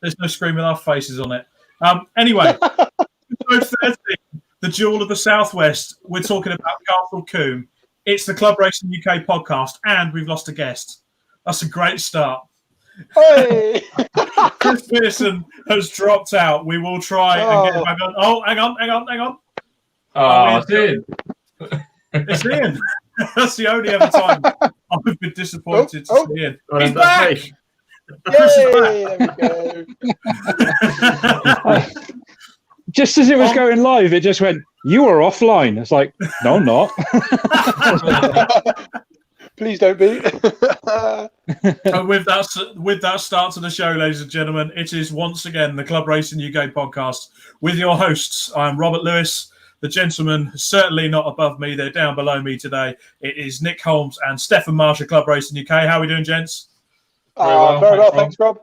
There's no screen with our faces on it. Anyway, episode 13, the Jewel of the Southwest. We're talking about Castle Combe. It's the Club Racing UK podcast, and we've lost a guest. That's a great start. Hey! Chris Pearson has dropped out. We will try and get him back on. Oh, hang on. It's Ian. It's Ian. That's the only other time I've been disappointed to see Ian. He's back! Chris is back. There we go. Just as it was going live, it just went, "You are offline." It's like, no, I'm not. Please don't be. And with that start to the show, ladies and gentlemen, it is once again the Club Racing UK podcast with your hosts. I'm Robert Lewis. The gentlemen certainly not above me; they're down below me today. It is Nick Holmes and Stefan Marsh of Club Racing UK. How are we doing, gents? Very well, thanks, Rob.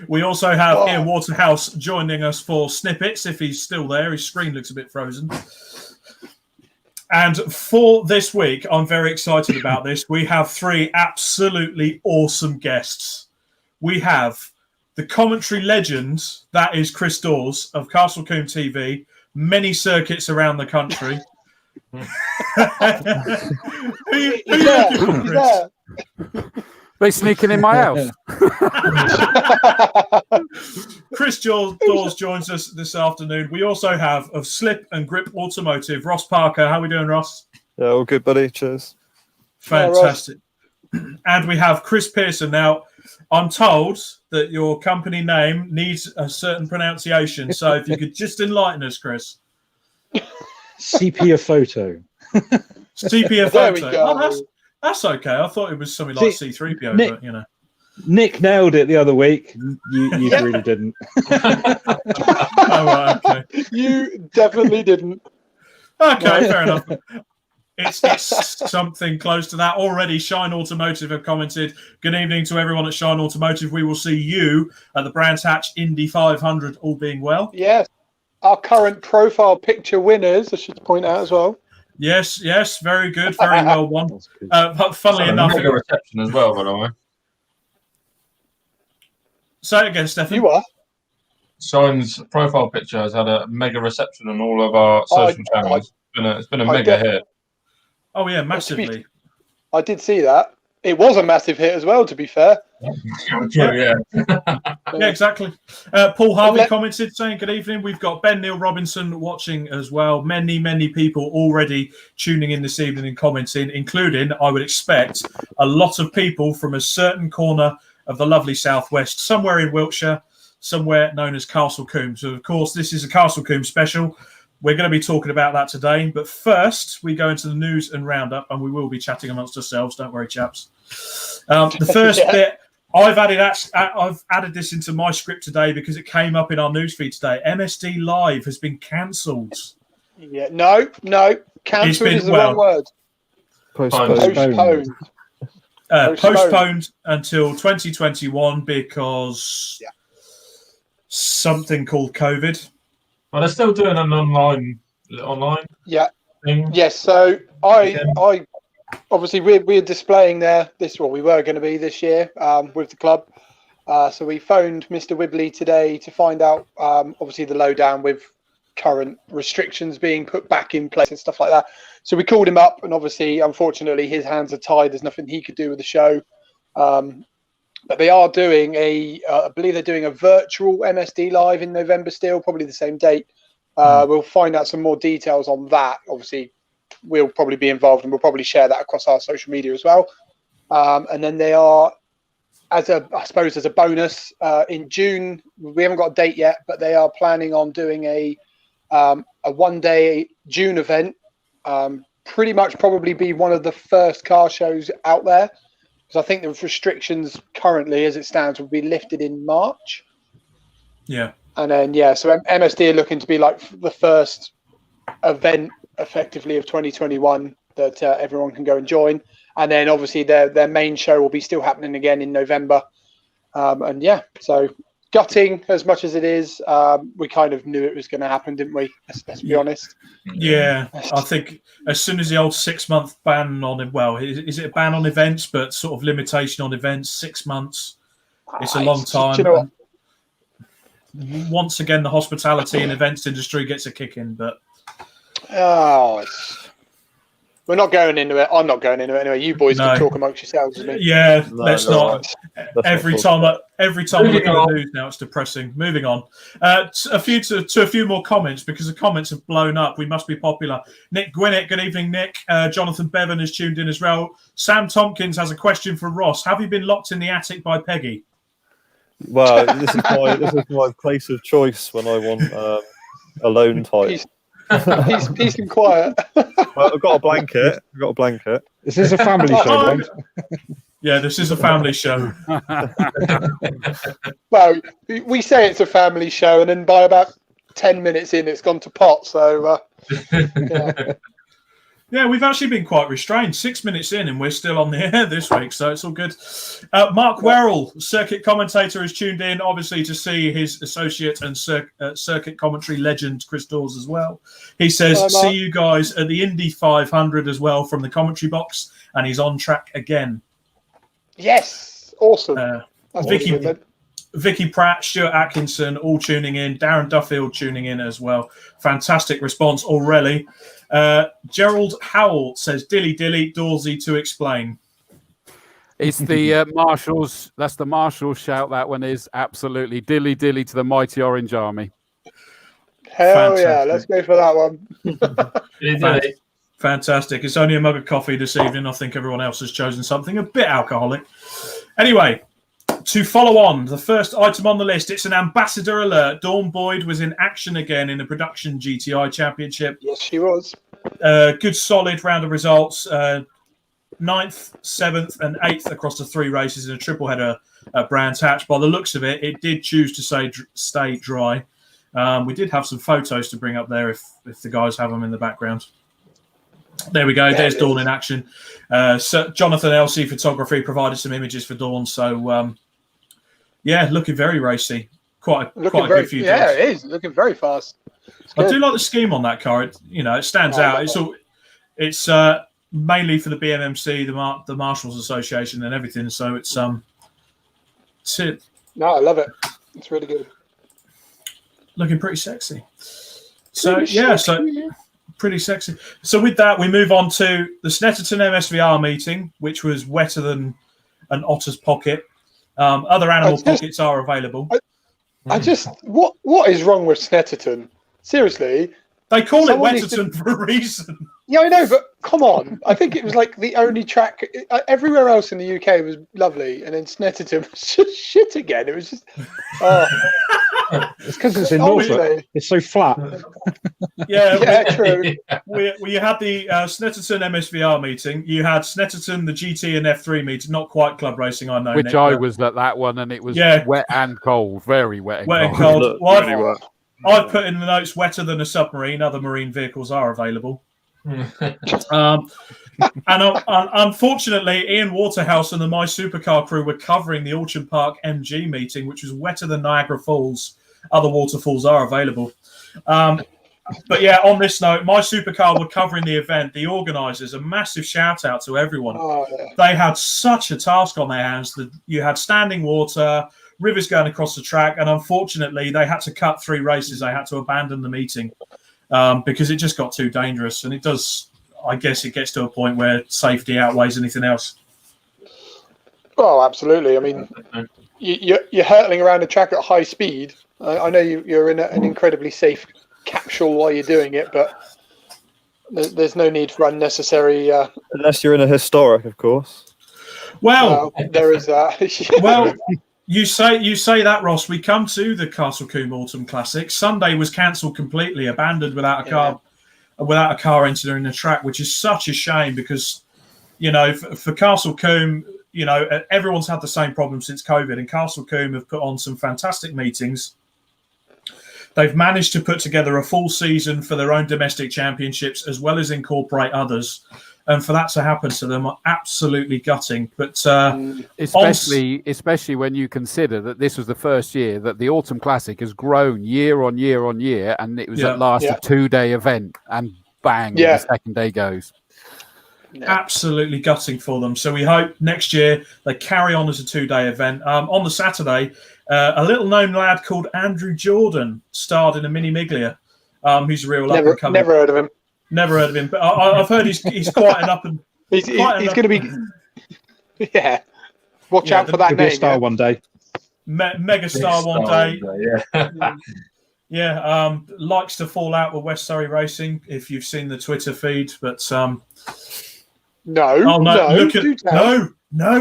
We also have Ian Waterhouse joining us for snippets, if he's still there. His screen looks a bit frozen. And for this week, I'm very excited about this. We have 3 absolutely awesome guests. We have the commentary legend, that is Chris Dawes of Castle Combe TV, many circuits around the country. They sneaking in my house. Chris Dawes joins us this afternoon. We also have of Slip&GripAutomotive, Ross Parker. How are we doing, Ross? Yeah, all good, buddy. Cheers. Fantastic. And we have Chris Pearson. Now, I'm told that your company name needs a certain pronunciation. So if you could just enlighten us, Chris. Sepia Photo. Sepia There we Photo. go. Oh, that's okay. I thought it was something like C3PO, Nick, but you know. Nick nailed it the other week. You really didn't. Oh, right, okay. You definitely didn't. Okay, fair enough. It's something close to that. Already, Shine Automotive have commented, "Good evening to everyone at Shine Automotive. We will see you at the Brands Hatch Indy 500, all being well." Yes. Our current profile picture winners, I should point out as well. Yes, very good, very well won. But funnily enough, mega reception as well, by the way. Say it again, Stefan. You are. Shine's profile picture has had a mega reception on all of our social channels. It's been a mega hit. Oh yeah, massively. I did see that. It was a massive hit as well, to be fair. Yeah. Yeah, exactly. Paul Harvey commented saying, "Good evening. We've got Ben Neil Robinson watching as well. Many people already tuning in this evening and commenting, including, I would expect, a lot of people from a certain corner of the lovely Southwest, somewhere in Wiltshire, somewhere known as Castle Combe. So, of course, this is a Castle Combe special. We're going to be talking about that today. But first, we go into the news and roundup, and we will be chatting amongst ourselves. Don't worry, chaps. The first bit, I've added this into my script today because it came up in our newsfeed today. MSD Live has been cancelled. Yeah, no. Cancelled is the wrong word. Postponed. Postponed until 2021 because something called COVID. Well, they're still doing an online thing. Yes, so I obviously we're displaying there we were going to be this year with the club. So we phoned Mr. Wibley today to find out obviously the lowdown with current restrictions being put back in place and stuff like that. So we called him up, and obviously, unfortunately, his hands are tied. There's nothing he could do with the show. But they are doing I believe they're doing a virtual MSD Live in November still, probably the same date. We'll find out some more details on that. Obviously, we'll probably be involved, and we'll probably share that across our social media as well. And then they are, as a bonus, in June, we haven't got a date yet, but they are planning on doing a one-day June event. Pretty much probably be one of the first car shows out there. Because I think the restrictions currently, as it stands, will be lifted in March. Yeah. And then, so MSD are looking to be like the first event, effectively, of 2021 that everyone can go and join. And then, obviously, their main show will be still happening again in November. So gutting as much as it is. We kind of knew it was going to happen, didn't we? Let's be honest. Yeah, I think as soon as the old 6-month ban on it, well, is it a ban on events, but sort of limitation on events, 6 months? It's a long time. Do you know what? once again, the hospitality and events industry gets a kick in. But we're not going into it. I'm not going into it anyway. You boys can talk amongst yourselves with me. Yeah, let's not. Every time I look at the news now, it's depressing. Moving on. A few more comments, because the comments have blown up. We must be popular. Nick Gwinnett, good evening, Nick. Jonathan Bevan has tuned in as well. Sam Tompkins has a question for Ross. Have you been locked in the attic by Peggy? Well, this is my place of choice when I want alone time. Peace and quiet. Well, I've got a blanket. This is a family show, right? Yeah, this is a family show. Well, we say it's a family show, and then by about 10 minutes in, it's gone to pot. So, yeah, we've actually been quite restrained. 6 minutes in, and we're still on the air this week, so it's all good. Mark Werrell, circuit commentator, has tuned in, obviously, to see his associate and circuit commentary legend, Chris Dawes, as well. He says, see you guys at the Indy 500 as well from the commentary box, and he's on track again. Yes, awesome. Vicky Pratt, Stuart Atkinson, all tuning in. Darren Duffield tuning in as well. Fantastic response already. Gerald Howell says, dilly, Dawesy to explain. It's the Marshals. That's the Marshals shout. That one is absolutely dilly to the mighty Orange Army. Hell yeah, let's go for that one. Fantastic. It's only a mug of coffee this evening. I think everyone else has chosen something a bit alcoholic. Anyway, to follow on, the first item on the list, it's an ambassador alert. Dawn Boyd was in action again in the production GTI championship. Yes, she was. Good solid round of results. 9th, 7th and 8th across the 3 races in a triple header at Brands Hatch. By the looks of it, it did choose to stay dry. We did have some photos to bring up there if the guys have them in the background. There we go. There's Dawn in action. So Jonathan LC Photography provided some images for Dawn. So, looking very racy. Quite a good few. Yeah, it is looking very fast. I do like the scheme on that car. It stands out. It's mainly for the BMMC, the Marshals Association, and everything. So it's No, I love it. It's really good. Looking pretty sexy. So pretty sexy. So with that, we move on to the Snetterton MSVR meeting, which was wetter than an otter's pocket. Other animal pockets are available. What is wrong with Snetterton? Seriously. They call it Wetterton for a reason. Yeah, I know, but come on. I think it was like the only track. Everywhere else in the UK was lovely, and then Snetterton was just shit again. It was just... It's because it's in Norfolk. It's so flat. True. We had the Snetterton MSVR meeting. You had Snetterton, the GT and F3 meeting, not quite club racing, I know. Which I was at that one, and it was wet and cold, very wet and cold. Well, I've put in the notes wetter than a submarine. Other marine vehicles are available. And unfortunately, Ian Waterhouse and the MySuper car crew were covering the Orchard Park MG meeting, which was wetter than Niagara Falls. Other waterfalls are available. But yeah, on this note, MySupercar were covering the event. The organisers, a massive shout out to everyone. They had such a task on their hands that you had standing water, rivers going across the track, and unfortunately, they had to cut 3 races. They had to abandon the meeting because it just got too dangerous. And it does, I guess, it gets to a point where safety outweighs anything else. Oh, absolutely. I mean, you're hurtling around the track at high speed. I know you're in an incredibly safe capsule while you're doing it, but there's no need for unnecessary... Unless you're in a historic, of course. Well, there is that. Well, you say that, Ross. We come to the Castle Combe Autumn Classic. Sunday was cancelled completely, abandoned without a car entering the track, which is such a shame because, for Castle Combe, everyone's had the same problem since COVID, and Castle Combe have put on some fantastic meetings. They've managed to put together a full season for their own domestic championships as well as incorporate others. And for that to happen to them, absolutely gutting. But especially when you consider that this was the first year that the Autumn Classic has grown year on year on year, and it was at last a 2-day event, and bang, the second day goes. Absolutely gutting for them. So we hope next year they carry on as a 2-day event. On the Saturday, a little-known lad called Andrew Jordan starred in a Mini Miglia. Who's a real up-and-coming. Never heard of him. Never heard of him, but I've heard he's quite an up and. He's going to be. Yeah, watch out for that name. Be a star one day. Mega star one day. Yeah. Yeah, likes to fall out with West Surrey Racing. If you've seen the Twitter feed, but no,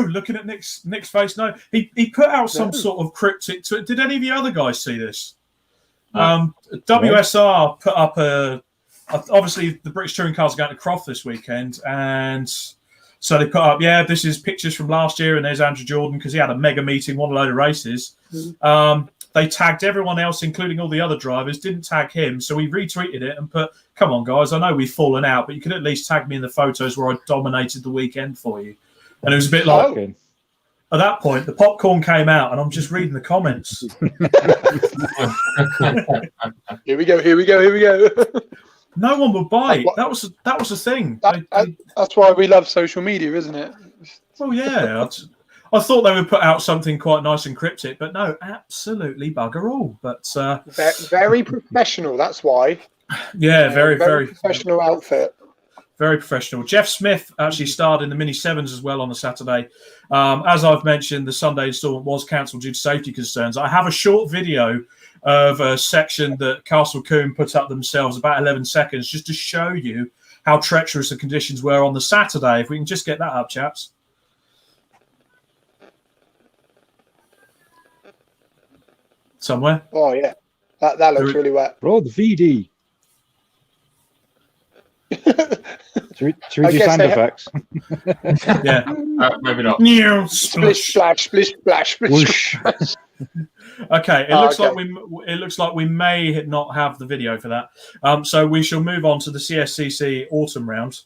looking at Nick's face. No, he put out some sort of cryptic. Did any of the other guys see this? WSR put up obviously the British Touring Cars are going to Croft this weekend, and so they put up, this is pictures from last year, and there's Andrew Jordan because he had a mega meeting, won a load of races. They tagged everyone else, including all the other drivers, didn't tag him, so we retweeted it and put, come on, guys, I know we've fallen out, but you can at least tag me in the photos where I dominated the weekend for you. And it was a bit like, at that point, the popcorn came out, and I'm just reading the comments. Here we go. No one would buy it. That was the thing. That's why we love social media, isn't it? Well, yeah. I thought they would put out something quite nice and cryptic, but no, absolutely bugger all. But very professional. That's why. Yeah, very professional outfit. Very professional. Jeff Smith actually starred in the Mini 7s as well on the Saturday. As I've mentioned, the Sunday installment was cancelled due to safety concerns. I have a short video of a section that Castle Combe put up themselves, about 11 seconds, just to show you how treacherous the conditions were on the Saturday. If we can just get that up, chaps. Somewhere. Oh, yeah. That looks really wet. Rod VD. Should we do sound effects? Yeah. Maybe not. Splish, splash, splish, splash, splish, splash. Okay, it looks like we may not have the video for that. So we shall move on to the CSCC autumn round.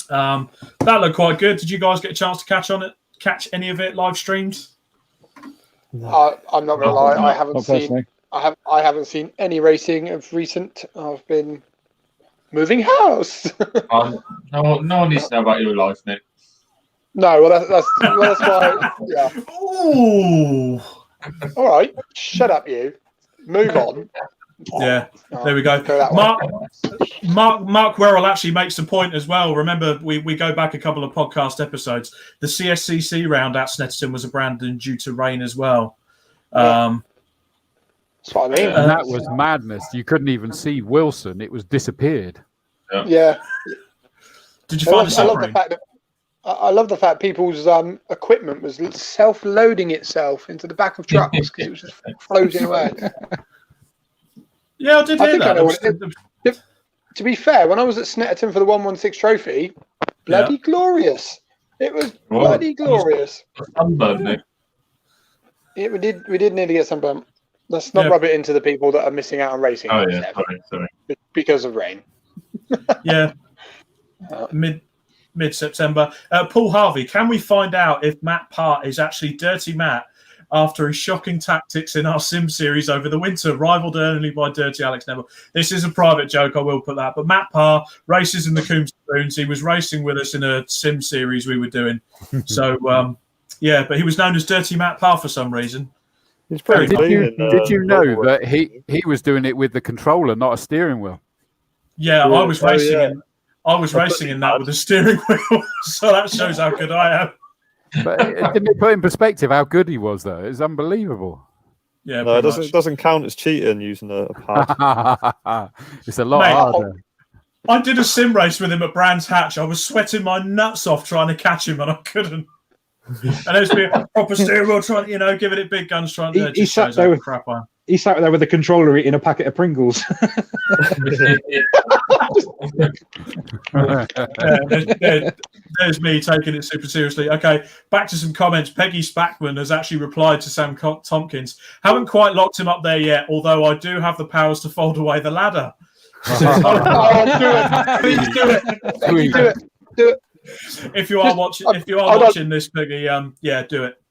That looked quite good. Did you guys get a chance to catch any of it live streamed? I'm not gonna lie, I haven't seen any racing of recent. I've been moving house. No one needs to know about your life, Nick. No, well that's why. Yeah. Ooh. All right, shut up, you. Move on. Yeah, there we go. Mark Werrell actually makes a point as well. Remember, we go back a couple of podcast episodes. The CSCC round at Snetterton was abandoned due to rain as well. That's what I mean. And that was madness. You couldn't even see Wilson. It was disappeared. Yeah. Did you find the submarine? I love the fact people's equipment was self-loading itself into the back of trucks because it was just floating away. Yeah, I did hear that. To be fair, when I was at Snetterton for the 116 trophy, bloody glorious. It was bloody glorious. Sunburn, Nick. We did nearly get sunburn. Let's not rub it into the people that are missing out on racing. Oh, yeah, sorry. Because of rain. Yeah. Mid-September. Paul Harvey, can we find out if Matt Part is actually Dirty Matt after his shocking tactics in our sim series over the winter, rivaled only by Dirty Alex Neville? This is a private joke, I will put that. But Matt Parr races in the Combe Spoons. He was racing with us in a sim series we were doing. So, but he was known as Dirty Matt Parr for some reason. He's pretty did you know that he was doing it with the controller, not a steering wheel? Yeah, I was racing I was racing in that with a steering wheel. So that shows how good I am. But didn't it put in perspective how good he was, though? It's unbelievable. Yeah, no, it doesn't count as cheating using a pad. It's a lot harder. I did a sim race with him at Brands Hatch. I was sweating my nuts off trying to catch him, and I couldn't. And there's me a proper steering wheel trying, giving it big guns, trying to he sat there with crap on. He sat there with a controller eating a packet of Pringles. There's me taking it super seriously. Okay, back to some comments. Peggy Spackman has actually replied to Sam Tompkins. Haven't quite locked him up there yet, although I do have the powers to fold away the ladder. Do it. Please do it. Do it. If you are watching this, Peggy, do it.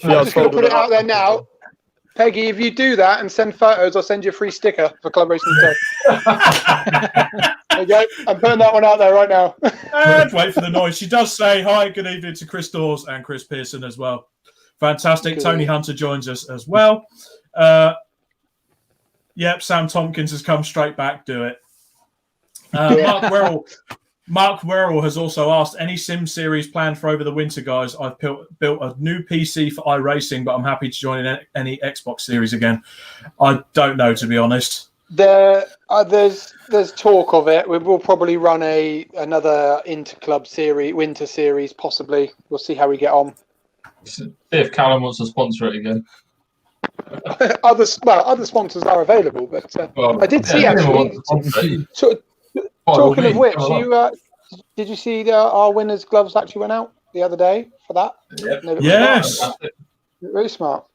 I'm just going to put it out there now. Peggy, if you do that and send photos, I'll send you a free sticker for Club Racing UK. There you go. I'm putting that one out there right now. And wait for the noise. She does say hi, good evening to Chris Dawes and Chris Pearson as well. Fantastic. Good. Tony Hunter joins us as well. Yep, Sam Tompkins has come straight back. Do it. Mark Werrell has also asked, any sim series planned for over the winter, guys? I've built a new PC for iRacing, but I'm happy to join in any Xbox series again. I don't know, to be honest. There's talk of it. We will probably run another Interclub series, winter series, possibly. We'll see how we get on. See if Callum wants to sponsor it again. Other sponsors are available, but I did see actually. Talking of which, did you see our winners' gloves actually went out the other day for that? Yep. Yes. Very smart.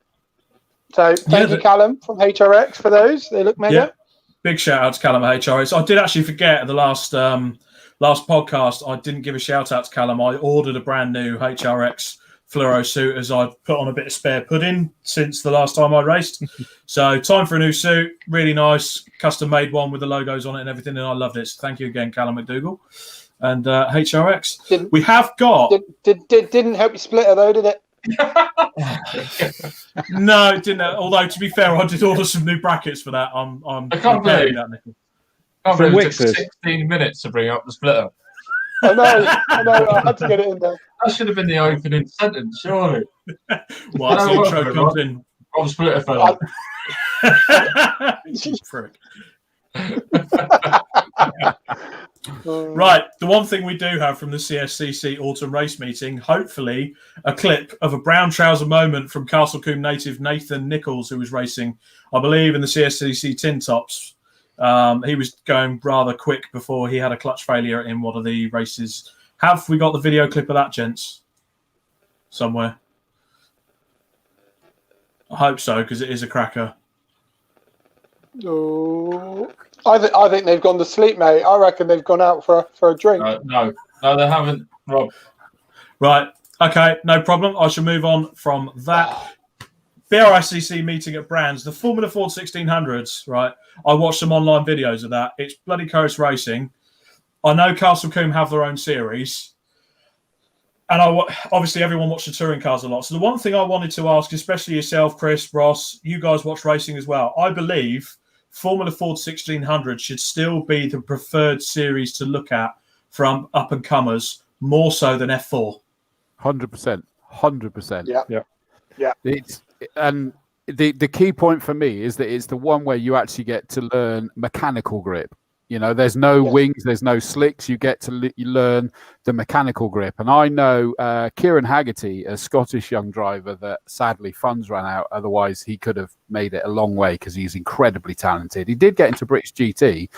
So thank you, Callum, from HRX for those. They look mega. Yeah. Big shout out to Callum at HRX. I did actually forget at the last podcast, I didn't give a shout out to Callum. I ordered a brand new HRX fluoro suit as I put on a bit of spare pudding since the last time I raced. So time for a new suit. Really nice, custom made one with the logos on it and everything, and I loved it. So thank you again, Callum McDougall and HRX. We have got. Didn't help you split it though, did it? No, it didn't. Although to be fair, I did order some new brackets for that. I can't believe that, Nick. It took 16 minutes to bring up the splitter. I know. I had to get it in there. That should have been the opening sentence, surely. Well, the intro comes in. Rob Splitter fella. You prick. Right, the one thing we do have from the CSCC autumn race meeting, hopefully a clip of a brown trouser moment from Castle Combe native Nathan Nichols, who was racing, I believe, in the CSCC tin tops. He was going rather quick before he had a clutch failure in one of the races. Have we got the video clip of that, gents? Somewhere. I hope so, because it is a cracker. Oh, I think they've gone to sleep, mate. I reckon they've gone out for a drink. No, they haven't, Rob. Right. Okay, no problem. I shall move on from that. BRICC meeting at Brands, the Formula Ford 1600s, right? I watched some online videos of that. It's bloody close racing. I know Castle Combe have their own series. And obviously everyone watched the touring cars a lot. So the one thing I wanted to ask, especially yourself, Chris, Ross, you guys watch racing as well. I believe Formula Ford 1600 should still be the preferred series to look at from up-and-comers, more so than F4. 100%. 100%. Yeah. And the key point for me is that it's the one where you actually get to learn mechanical grip. You know, there's no wings, there's no slicks. You get to learn the mechanical grip. And I know Kieran Haggerty, a Scottish young driver that sadly funds ran out. Otherwise, he could have made it a long way because he's incredibly talented. He did get into British GT,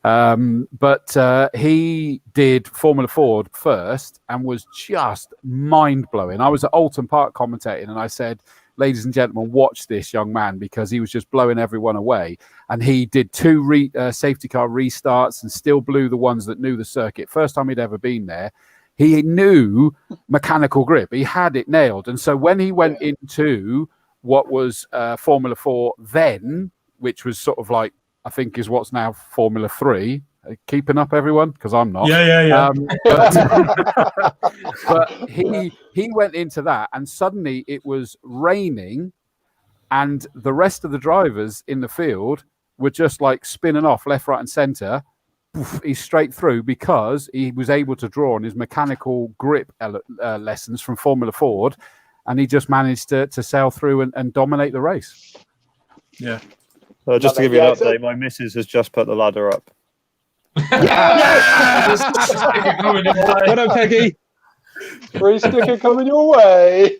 but he did Formula Ford first and was just mind-blowing. I was at Alton Park commentating and I said, ladies and gentlemen, watch this young man because he was just blowing everyone away. And he did 2 safety car restarts and still blew the ones that knew the circuit. First time he'd ever been there. He knew mechanical grip. He had it nailed. And so when he went into what was Formula 4 then, which was sort of like, I think is what's now Formula 3. Keeping up, everyone, because I'm not. Yeah. But he went into that, and suddenly it was raining, and the rest of the drivers in the field were just like spinning off left, right, and centre. He's straight through because he was able to draw on his mechanical grip lessons from Formula Ford, and he just managed to sail through and dominate the race. Yeah. Just to give you an update, my missus has just put the ladder up. Yes! What up, Peggy? Free sticker coming your way.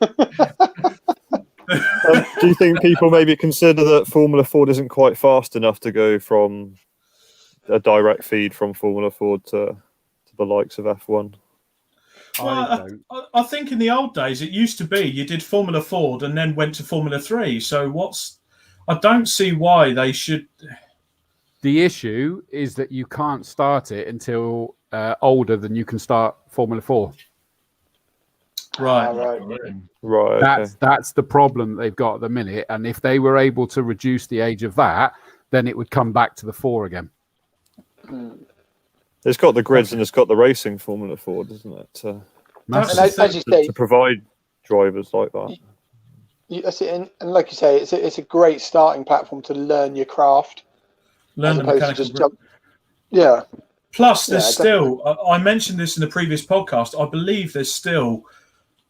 Do you think people maybe consider that Formula Ford isn't quite fast enough to go from a direct feed from Formula Ford to the likes of F1? Well, I think in the old days it used to be you did Formula Ford and then went to Formula 3. So I don't see why they should. The issue is that you can't start it until older than you can start Formula 4. Right. Right. That's the problem that they've got at the minute. And if they were able to reduce the age of that, then it would come back to the 4 again. It's got the grids and it's got the racing Formula Ford, isn't it? And as you say, to provide drivers like that. And like you say, it's a great starting platform to learn your craft. Learn the mechanical grip. Yeah. Plus, there's still, I mentioned this in the previous podcast, I believe there's still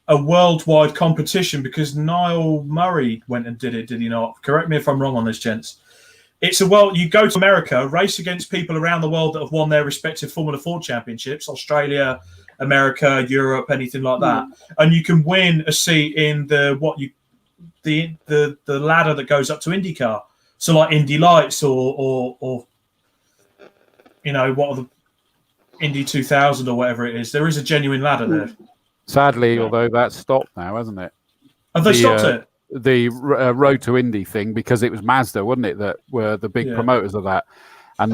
a worldwide competition because Niall Murray went and did it, did he not? Correct me if I'm wrong on this, gents. It's you go to America, race against people around the world that have won their respective Formula Ford championships, Australia, America, Europe, anything like that. And you can win a seat in the ladder that goes up to IndyCar. So like Indy Lights or what are the Indy 2000 or whatever it is. There is a genuine ladder there. Sadly, although that's stopped now, hasn't it? Have they stopped it? The Road to Indy thing, because it was Mazda, wasn't it, that were the big promoters of that. And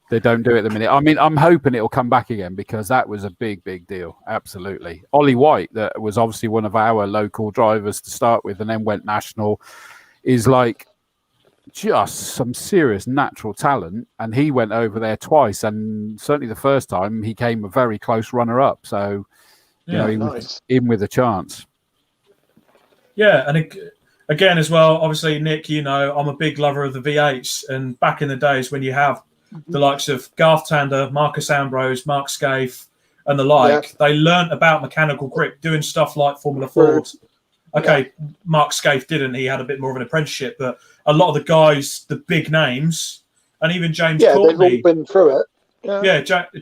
they don't do it at the minute. I mean, I'm hoping it'll come back again because that was a big, big deal. Absolutely. Ollie White, that was obviously one of our local drivers to start with and then went national, is like just some serious natural talent. And he went over there twice. And certainly the first time he came a very close runner-up. So, he was in with a chance. Yeah, and again as well, obviously, Nick, I'm a big lover of the V8s. And back in the days when you have the likes of Garth Tander, Marcus Ambrose, Mark Scaife, and the like, they learnt about mechanical grip doing stuff like Formula Ford. Okay, Mark Scaife didn't. He had a bit more of an apprenticeship. But a lot of the guys, the big names, and even James Courtney. They've all been through it.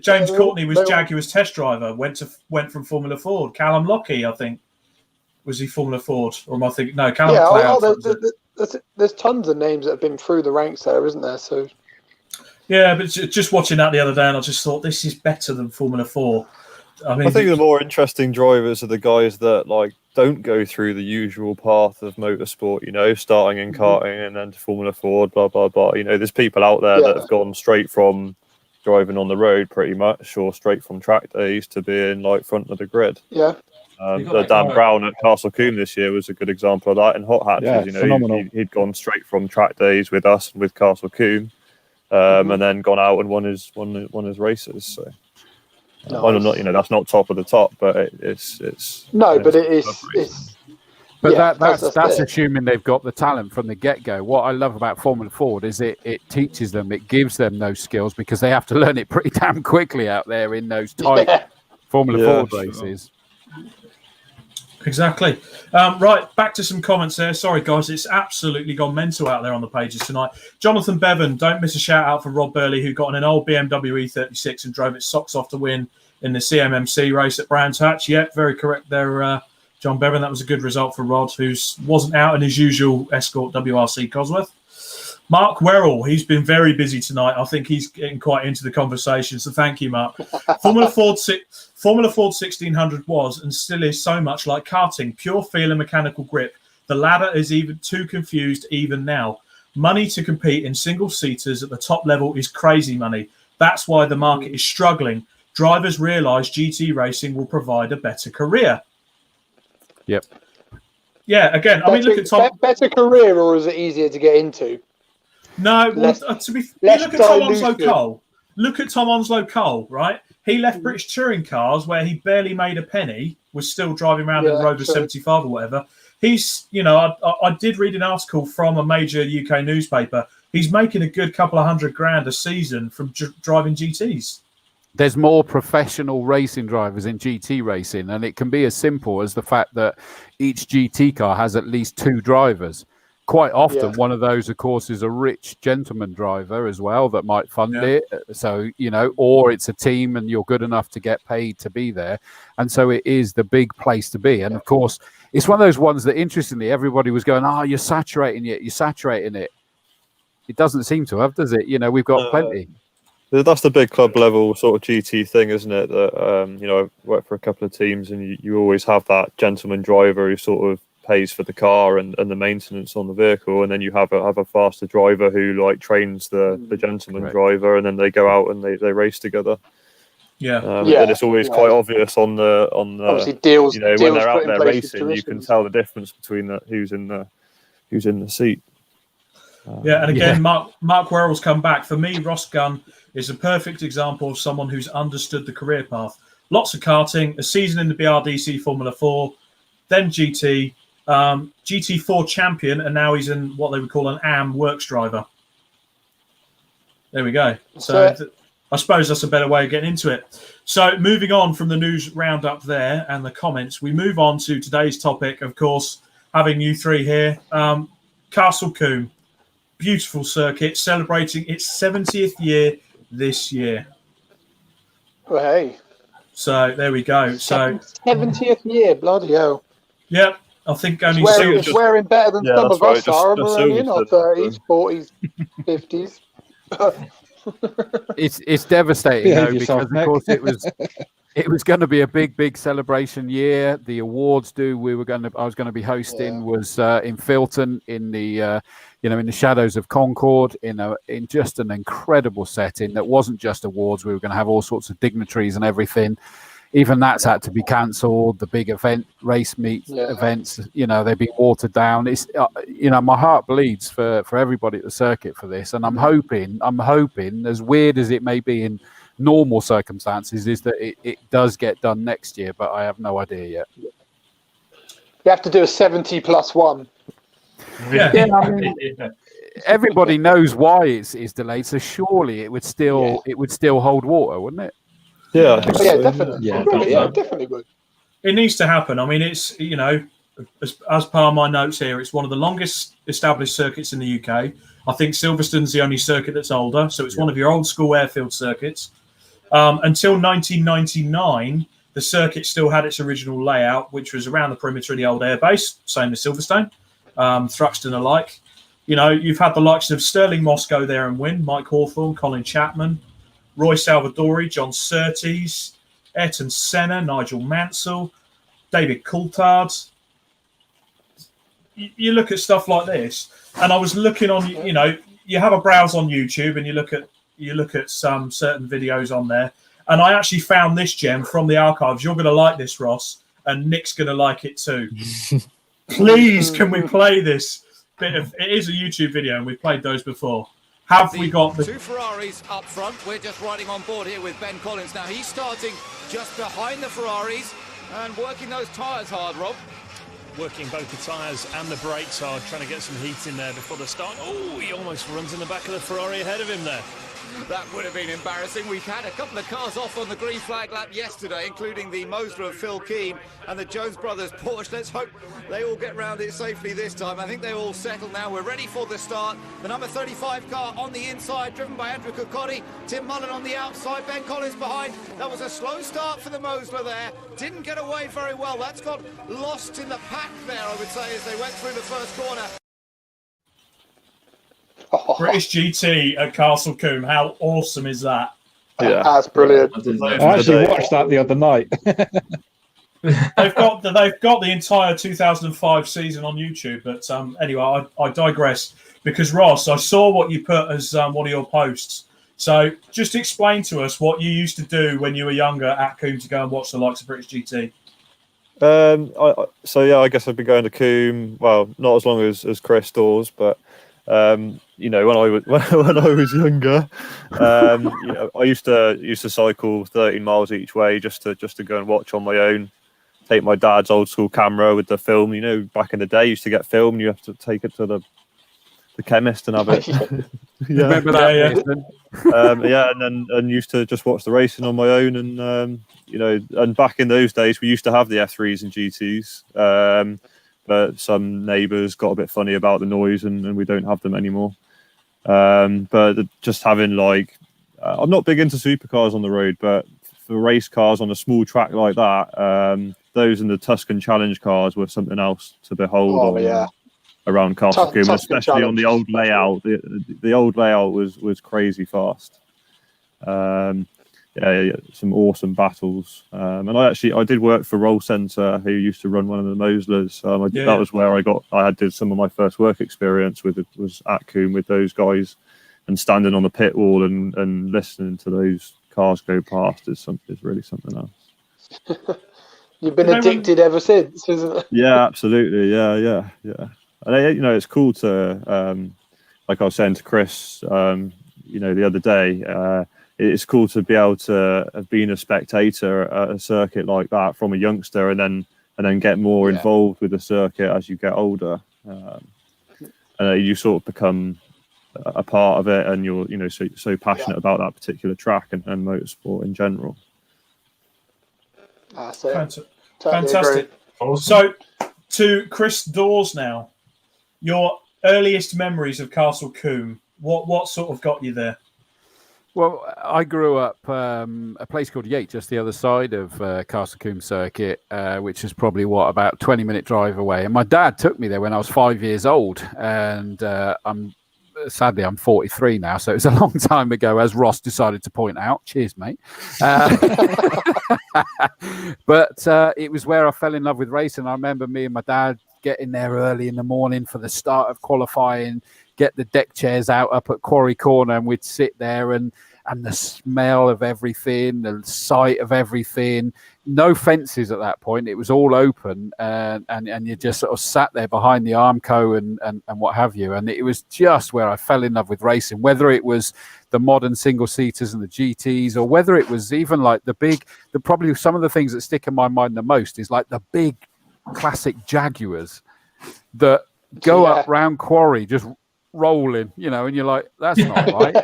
James Courtney was Jaguar's test driver, went from Formula Ford. Callum Lockie, I think. Was he Formula Ford? Or am I thinking? No, Callum Cloud. There's tons of names that have been through the ranks there, isn't there? So. Yeah, but just watching that the other day, and I just thought this is better than Formula 4. I think the more interesting drivers are the guys that don't go through the usual path of motorsport, starting in karting and then to Formula Ford, blah, blah, blah. There's people out there that have gone straight from driving on the road pretty much or straight from track days to being front of the grid. Yeah. Dan Brown at Castle Combe this year was a good example of that in hot hatches. Phenomenal. He'd gone straight from track days with us and with Castle Combe, and then gone out and won his races. So I'm not, that's not top of the top, but it's no, but it is. But that's assuming they've got the talent from the get-go. What I love about Formula Ford is it teaches them, it gives them those skills because they have to learn it pretty damn quickly out there in those tight Formula Ford races. Exactly. Right, back to some comments there. Sorry, guys, it's absolutely gone mental out there on the pages tonight. Jonathan Bevan, don't miss a shout-out for Rob Burley, who got in an old BMW E36 and drove its socks off to win in the CMMC race at Brands Hatch. Yep, very correct there, John Bevan. That was a good result for Rod, who wasn't out in his usual Escort WRC Cosworth. Mark Werrell, he's been very busy tonight. I think he's getting quite into the conversation, so thank you, Mark. Formula Ford 1600 was and still is so much like karting, pure feel and mechanical grip. The ladder is even too confused even now. Money to compete in single-seaters at the top level is crazy money. That's why the market is struggling. Drivers realise GT racing will provide a better career. Yep. Yeah, again, look at Tom. Better career, or is it easier to get into? No, look at Tom Onslow Cole. Look at Tom Onslow Cole, right? He left British touring cars where he barely made a penny, was still driving around in the Rover 75 or whatever. He's, I did read an article from a major UK newspaper. He's making a good couple of $100,000 a season from driving GTs. There's more professional racing drivers in GT racing, and it can be as simple as the fact that each GT car has at least 2 drivers. Quite often, one of those, of course, is a rich gentleman driver as well that might fund it. So, or it's a team and you're good enough to get paid to be there. And so it is the big place to be. And of course, it's one of those ones that, interestingly, everybody was going, you're saturating it. You're saturating it. It doesn't seem to have, does it? We've got plenty. That's the big club level sort of GT thing, isn't it? That, I work for a couple of teams and you always have that gentleman driver who sort of pays for the car and the maintenance on the vehicle, and then you have a faster driver who trains the gentleman driver, and then they go out and they race together. And it's always quite obvious on the obviously deals. When they're out there racing, you can tell the difference between who's in the seat. And again, Mark Werrell's come back. For me, Ross Gunn is a perfect example of someone who's understood the career path. Lots of karting, a season in the BRDC Formula 4, then GT, GT4 champion, and now he's in what they would call an AM works driver. There we go. So I suppose that's a better way of getting into it. So moving on from the news roundup there and the comments, we move on to today's topic, of course, having you three here. Castle Combe. Beautiful circuit, celebrating its 70th year this year. Oh, hey. So there we go. So 70th year, bloody hell. Yep, I think only it's wearing better than some of us are. We're only in our 30s, 40s, 50s. It's devastating though, because of course it was going to be a big celebration year. The awards I was going to be hosting was in Filton in the in the shadows of Concord in just an incredible setting that wasn't just awards. We were going to have all sorts of dignitaries and everything. Even that's had to be cancelled. The big race meet events, they've been watered down. It's my heart bleeds for everybody at the circuit for this, and I'm hoping, as weird as it may be in normal circumstances, is that it does get done next year, but I have no idea yet. You have to do a 70+1. I mean, everybody knows why it's delayed, so surely it would still hold water, wouldn't it? Yeah, definitely. Definitely would. It needs to happen. I mean, it's as per my notes here, it's one of the longest established circuits in the UK. I think Silverstone's the only circuit that's older, so it's one of your old school airfield circuits. Until 1999, the circuit still had its original layout, which was around the perimeter of the old airbase, same as Silverstone, Thruxton alike. You've had the likes of Sterling Moss go there and win, Mike Hawthorne, Colin Chapman, Roy Salvadori, John Surtees, Ayrton Senna, Nigel Mansell, David Coulthard. You look at stuff like this, and I was looking on, you have a browse on YouTube and you look at some certain videos on there, and I actually found this gem from the archives. You're going to like this, Ross, and Nick's going to like it too. Please, can we play this bit of? It is a YouTube video, and we've played those before. Have we got the two Ferraris up front? We're just riding on board here with Ben Collins. Now he's starting just behind the Ferraris and working those tyres hard, Rob. Working both the tyres and the brakes hard, trying to get some heat in there before the start. Oh, he almost runs in the back of the Ferrari ahead of him there. That would have been embarrassing. We've had a couple of cars off on the green flag lap yesterday, including the Mosler of Phil Keane and the Jones Brothers Porsche. Let's hope they all get round it safely this time. I think they're all settled now. We're ready for the start. The number 35 car on the inside, driven by Andrew Cocotti. Tim Mullen on the outside, Ben Collins behind. That was a slow start for the Mosler there. Didn't get away very well. That's got lost in the pack there, I would say, as they went through the first corner. British GT at Castle Combe? How awesome is that? Yeah, that's brilliant. I actually watched that the other night. They've got the entire 2005 season on YouTube. But anyway, I digress, because Ross, I saw what you put as one of your posts. So just explain to us what you used to do when you were younger at Combe to go and watch the likes of British GT. I guess I've been going to Combe. Well, not as long as Chris Dawes, but when I was younger, I used to cycle 13 miles each way just to go and watch on my own. Take my dad's old school camera with the film. Back in the day, you used to get film. You have to take it to the chemist and have it. Remember that? And used to just watch the racing on my own. And back in those days, we used to have the F3s and GTs. But some neighbours got a bit funny about the noise, and we don't have them anymore. But just having I'm not big into supercars on the road, but for race cars on a small track like that, those in the Tuscan Challenge cars were something else to behold. Around Castle Combe, especially on the old layout. The old layout was crazy fast. Some awesome battles. And I did work for Roll Centre, who used to run one of the Moslers. That was where I did some of my first work experience was at Combe with those guys, and standing on the pit wall and listening to those cars go past is really something else. You've been addicted ever since, isn't it? Yeah, absolutely. Yeah. And it's cool to, like I was saying to Chris, the other day, it's cool to be able to have been a spectator at a circuit like that from a youngster, and then get more involved with the circuit as you get older. And you sort of become a part of it, and you're so passionate about that particular track and motorsport in general. Fantastic. So to Chris Dawes now, your earliest memories of Castle Combe, what sort of got you there? Well, I grew up a place called Yate, just the other side of Castle Combe Circuit, which is probably about 20-minute drive away. And my dad took me there when I was 5 years old, and sadly I'm 43 now, so it was a long time ago, as Ross decided to point out. Cheers, mate. But it was where I fell in love with racing. I remember me and my dad getting there early in the morning for the start of qualifying, get the deck chairs out up at Quarry Corner, and we'd sit there and the smell of everything, the sight of everything, no fences at that point. It was all open, and you just sort of sat there behind the Armco and what have you. And it was just where I fell in love with racing, whether it was the modern single-seaters and the GTs, or whether it was even like probably some of the things that stick in my mind the most is like the big classic Jaguars that go up round Quarry, just rolling, and you're like, that's not right.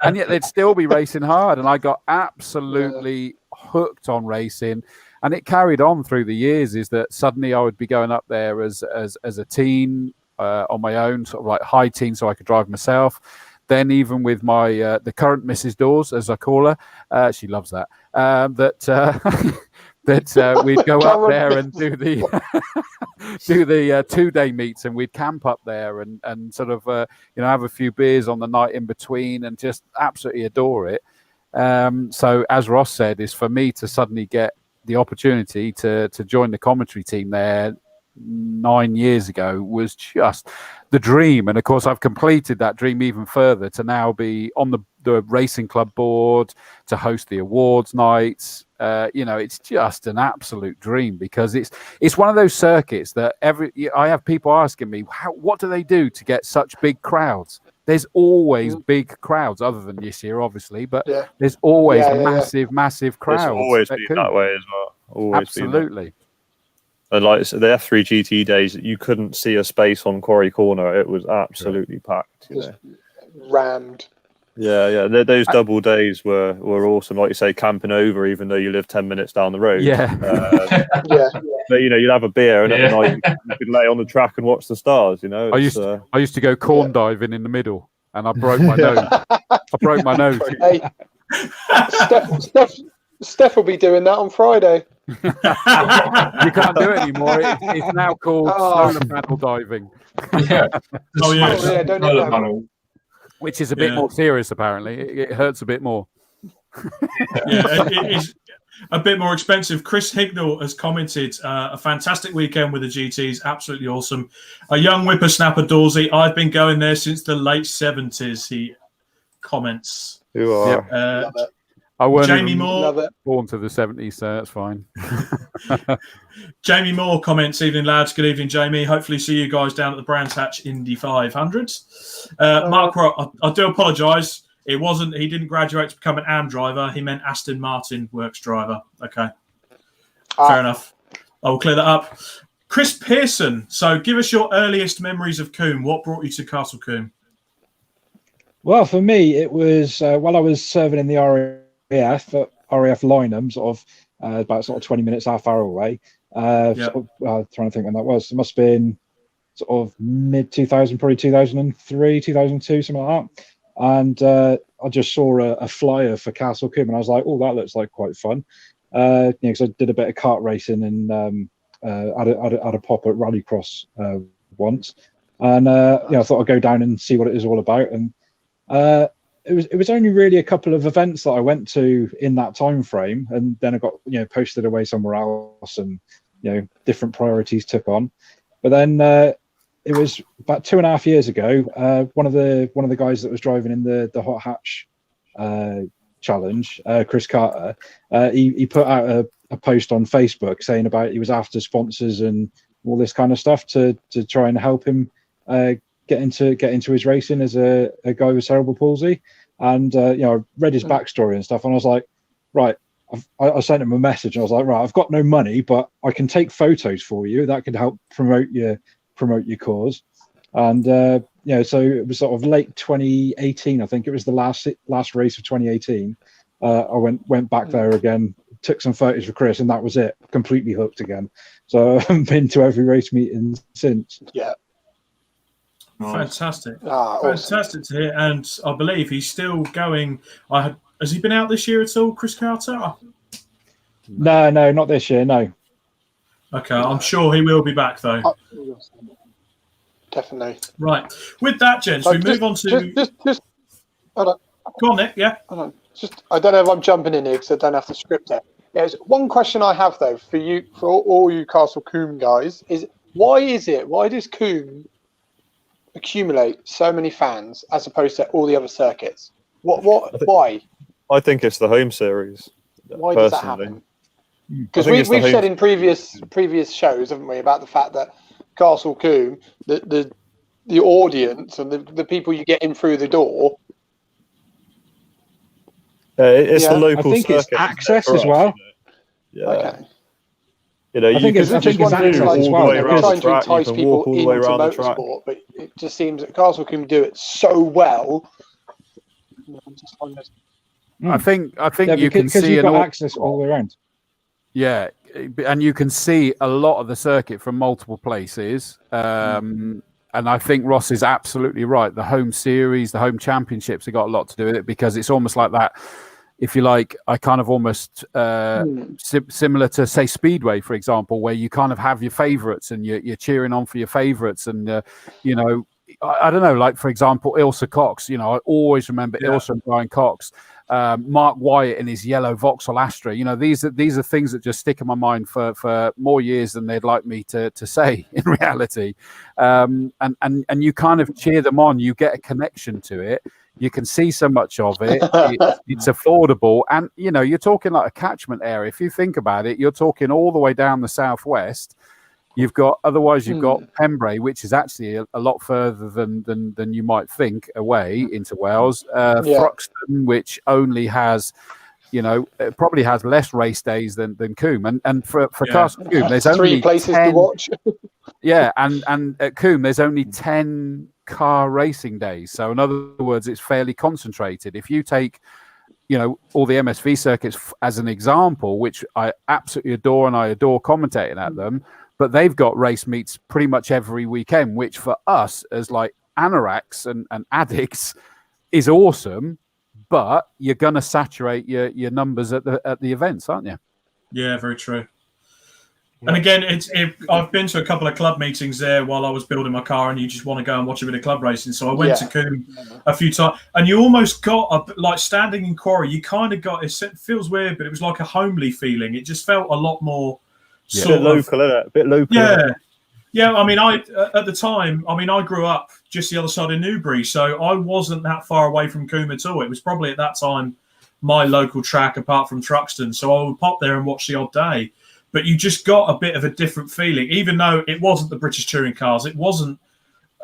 And yet they'd still be racing hard. And I got absolutely hooked on racing. And it carried on through the years, is that suddenly I would be going up there as a teen on my own, sort of like high teen, so I could drive myself. Then even with my the current Mrs. Dawes, as I call her, she loves that, that we'd go up there and do the 2-day meets, and we'd camp up there and sort of have a few beers on the night in between, and just absolutely adore it. So as Ross said, is for me to suddenly get the opportunity to join the commentary team there 9 years ago was just the dream. And of course I've completed that dream even further to now be on the racing club board, to host the awards nights. It's just an absolute dream, because it's one of those circuits that I have people asking me, what do they do to get such big crowds? There's always big crowds, other than this year, obviously, but there's always massive crowds. It's always been that way as well. Always absolutely. And like the F3 GT days, you couldn't see a space on Quarry Corner. It was absolutely packed. Rammed. Yeah. Those double days were awesome. Like you say, camping over, even though you live 10 minutes down the road. Yeah. But you'd have a beer, and at the night you could lay on the track and watch the stars. I used to go corn diving in the middle, and I broke my nose. Hey, Steph will be doing that on Friday. You can't do it anymore. It's now called solar panel diving. Which is a bit more serious, apparently. It hurts a bit more. It is a bit more expensive. Chris Hignall has commented, a fantastic weekend with the GTs, absolutely awesome. A young whippersnapper, Dawsey. I've been going there since the late 70s, he comments. You are. Love it. I weren't Jamie Moore, born to the 70s, so that's fine. Jamie Moore comments, evening lads, good evening Jamie, hopefully see you guys down at the Brands Hatch Indy 500. Mark Rock, I do apologise, he didn't graduate to become an AM driver, he meant Aston Martin works driver. Okay, fair enough, I will clear that up. Chris Pearson, so give us your earliest memories of Combe. What brought you to Castle Combe? Well, for me it was while I was serving in the RAF Lynham, about 20 minutes, half hour away. Trying to think when that was. It must have been sort of mid 2000, probably 2003, 2002, something like that. And I just saw a flyer for Castle Combe, and I was like, "Oh, that looks like quite fun." Because I did a bit of kart racing and had a pop at Rallycross once, and I thought I'd go down and see what it is all about. And it was only really a couple of events that I went to in that time frame, and then I got posted away somewhere else, and different priorities took on. But then it was about 2.5 years ago. One of the guys that was driving in the hot hatch challenge, Chris Carter, he put out a post on Facebook saying about he was after sponsors and all this kind of stuff to try and help him get into his racing as a guy with cerebral palsy. And I read his backstory and stuff, and I was like, right. I sent him a message, and I was like, right, I've got no money, but I can take photos for you. That could help promote your cause. And so it was sort of late 2018. I think it was the last race of 2018. I went back there again, took some photos for Chris, and that was it. Completely hooked again. So I haven't been to every race meeting since. Yeah. Fantastic. Awesome. Fantastic to hear. And I believe he's still going. Has he been out this year at all, Chris Carter? No, not this year, no. Okay, I'm sure he will be back, though. Definitely. Right. With that, gents, we move on to... Just hold on. Go on, Nick, yeah. Hold on. I don't know if I'm jumping in here because I don't have to script it. There's one question I have, though, for all you Castle Combe guys, is why does Combe accumulate so many fans as opposed to all the other circuits? Why? I think it's the home series. Why does that happen? Because we've said in previous shows, haven't we, about the fact that Castle Combe, the audience and the people you get in through the door. It's the local. I think circuit, it's access as well. Yeah. Okay. I think it's access as well. They're trying to entice people into motorsport, but it just seems that Castle Combe do it so well. I think you can see you've got access all the way around. Yeah, and you can see a lot of the circuit from multiple places. And I think Ross is absolutely right. The home series, the home championships have got a lot to do with it, because it's almost like that. If you like, I kind of almost similar to, say, Speedway, for example, where you kind of have your favourites and you're cheering on for your favourites. And, I don't know, like, for example, Ilsa Cox, I always remember Ilsa and Brian Cox, Mark Wyatt in his yellow Vauxhall Astra. These are things that just stick in my mind for more years than they'd like me to say in reality. And you kind of cheer them on. You get a connection to it. You can see so much of it. It's affordable. And, you're talking like a catchment area. If you think about it, you're talking all the way down the southwest. You've got Pembrey, which is actually a lot further than you might think away into Wales. Thruxton, which only has, it probably has less race days than Combe. And for Castle Combe, there's only 3 places to watch. and at Combe, there's only 10 car racing days. So in other words, it's fairly concentrated. If you take all the MSV circuits as an example, which I absolutely adore, and I adore commentating at them, but they've got race meets pretty much every weekend, which for us as like anoraks and addicts is awesome, but you're going to saturate your numbers at the events, aren't you? Yeah, very true. And again, I've been to a couple of club meetings there while I was building my car, and you just want to go and watch a bit of club racing. So I went to Combe a few times, and you almost got like standing in Quarry. You kind of got, it feels weird, but it was like a homely feeling. It just felt a lot more a bit local, isn't it? A bit local. Yeah. I mean, at the time, I grew up just the other side of Newbury, so I wasn't that far away from Combe at all. It was probably at that time my local track, apart from Truxton. So I would pop there and watch the odd day. But you just got a bit of a different feeling, even though it wasn't the British touring cars. It wasn't,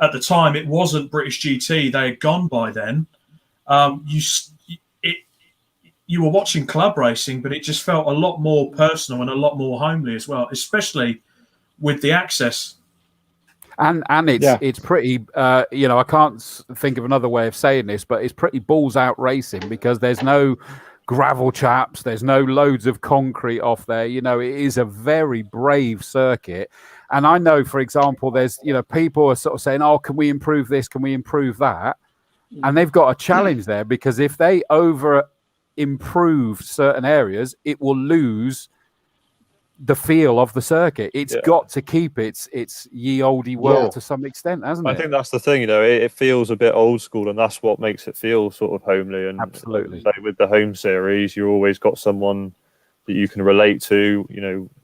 at the time, it wasn't British GT. They had gone by then. You were watching club racing, but it just felt a lot more personal and a lot more homely as well, especially with the access. And it's pretty, I can't think of another way of saying this, but it's pretty balls out racing, because there's no gravel chaps, there's no loads of concrete off there. It is a very brave circuit. And I know, for example, there's people are sort of saying, oh, can we improve this, can we improve that? And they've got a challenge there, because if they over improve certain areas, it will lose the feel of the circuit. It's got to keep its ye olde world to some extent, hasn't it? I think that's the thing, it feels a bit old school, and that's what makes it feel sort of homely. And absolutely, with the home series, you always got someone that you can relate to,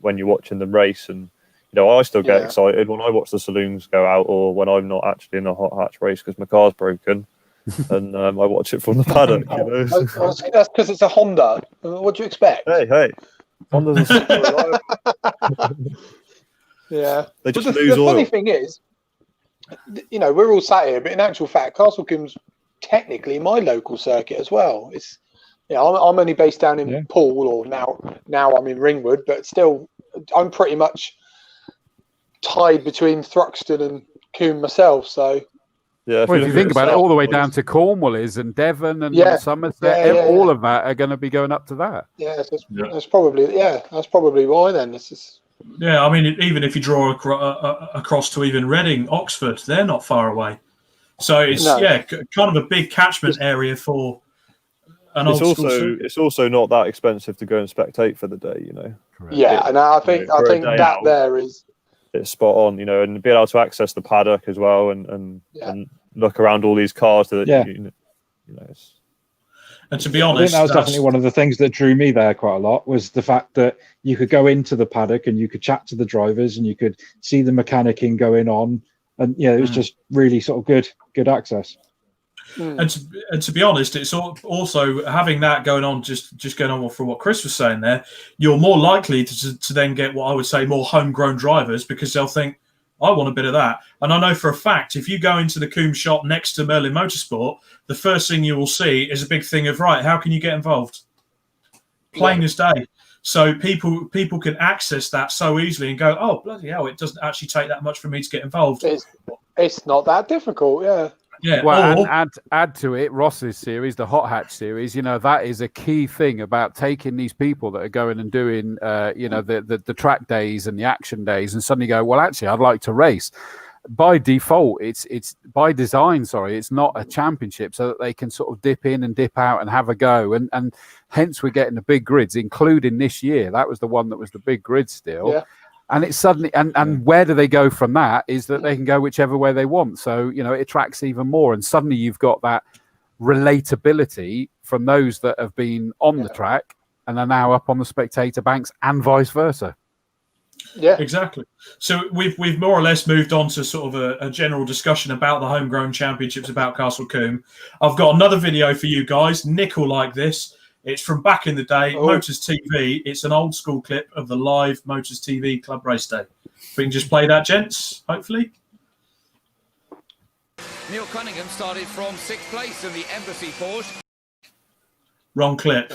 when you're watching them race. And I still get excited when I watch the saloons go out, or when I'm not actually in a hot hatch race because my car's broken. and I watch it from the paddock. You know, that's because it's a Honda. What do you expect? Hey, Honda's a super reliable. Yeah, they just the lose oil. The funny thing is, we're all sat here, but in actual fact, Castle Combe's technically my local circuit as well. It's I'm only based down in Poole, or now I'm in Ringwood, but still, I'm pretty much tied between Thruxton and Combe myself. So, yeah, if you think about it, all the way down to Cornwall and Devon and Somerset, all of that are going to be going up to that. Yeah, that's probably why then. This is. Yeah, I mean, even if you draw across to even Reading, Oxford, they're not far away. So it's kind of a big catchment area for an old school. It's also not that expensive to go and spectate for the day, Correct. Yeah, and I think that there is. It's spot on, and be able to access the paddock as well, and look around all these cars that And to be honest, I think that was definitely one of the things that drew me there quite a lot, was the fact that you could go into the paddock and you could chat to the drivers and you could see the mechanicking going on, and it was just really sort of good access. And to be honest, it's also having that going on, just going on for what Chris was saying there, you're more likely to then get what I would say more homegrown drivers, because they'll think, I want a bit of that. And I know for a fact, if you go into the Combe shop next to Merlin Motorsport, the first thing you will see is a big thing of, right, how can you get involved? Plain as day. So people can access that so easily and go, oh, bloody hell, it doesn't actually take that much for me to get involved. It's not that difficult, yeah. Yeah, well, and add to it Ross's series, the Hot Hatch series. That is a key thing about taking these people that are going and doing, the track days and the action days, and suddenly go, well, actually, I'd like to race. By default, it's by design. Sorry, it's not a championship, so that they can sort of dip in and dip out and have a go, and hence we're getting the big grids, including this year. That was the one that was the big grid still. Yeah. And it's suddenly, and where do they go from that is that they can go whichever way they want. So, it attracts even more. And suddenly you've got that relatability from those that have been on the track and are now up on the spectator banks, and vice versa. Yeah, exactly. So we've more or less moved on to sort of a general discussion about the homegrown championships, about Castle Combe. I've got another video for you guys. Nick will like this. It's from back in the day, Motors TV. It's an old school clip of the live Motors TV Club Race Day. If we can just play that, gents, hopefully. Neil Cunningham started from 6th place in the Embassy Porsche. Wrong clip.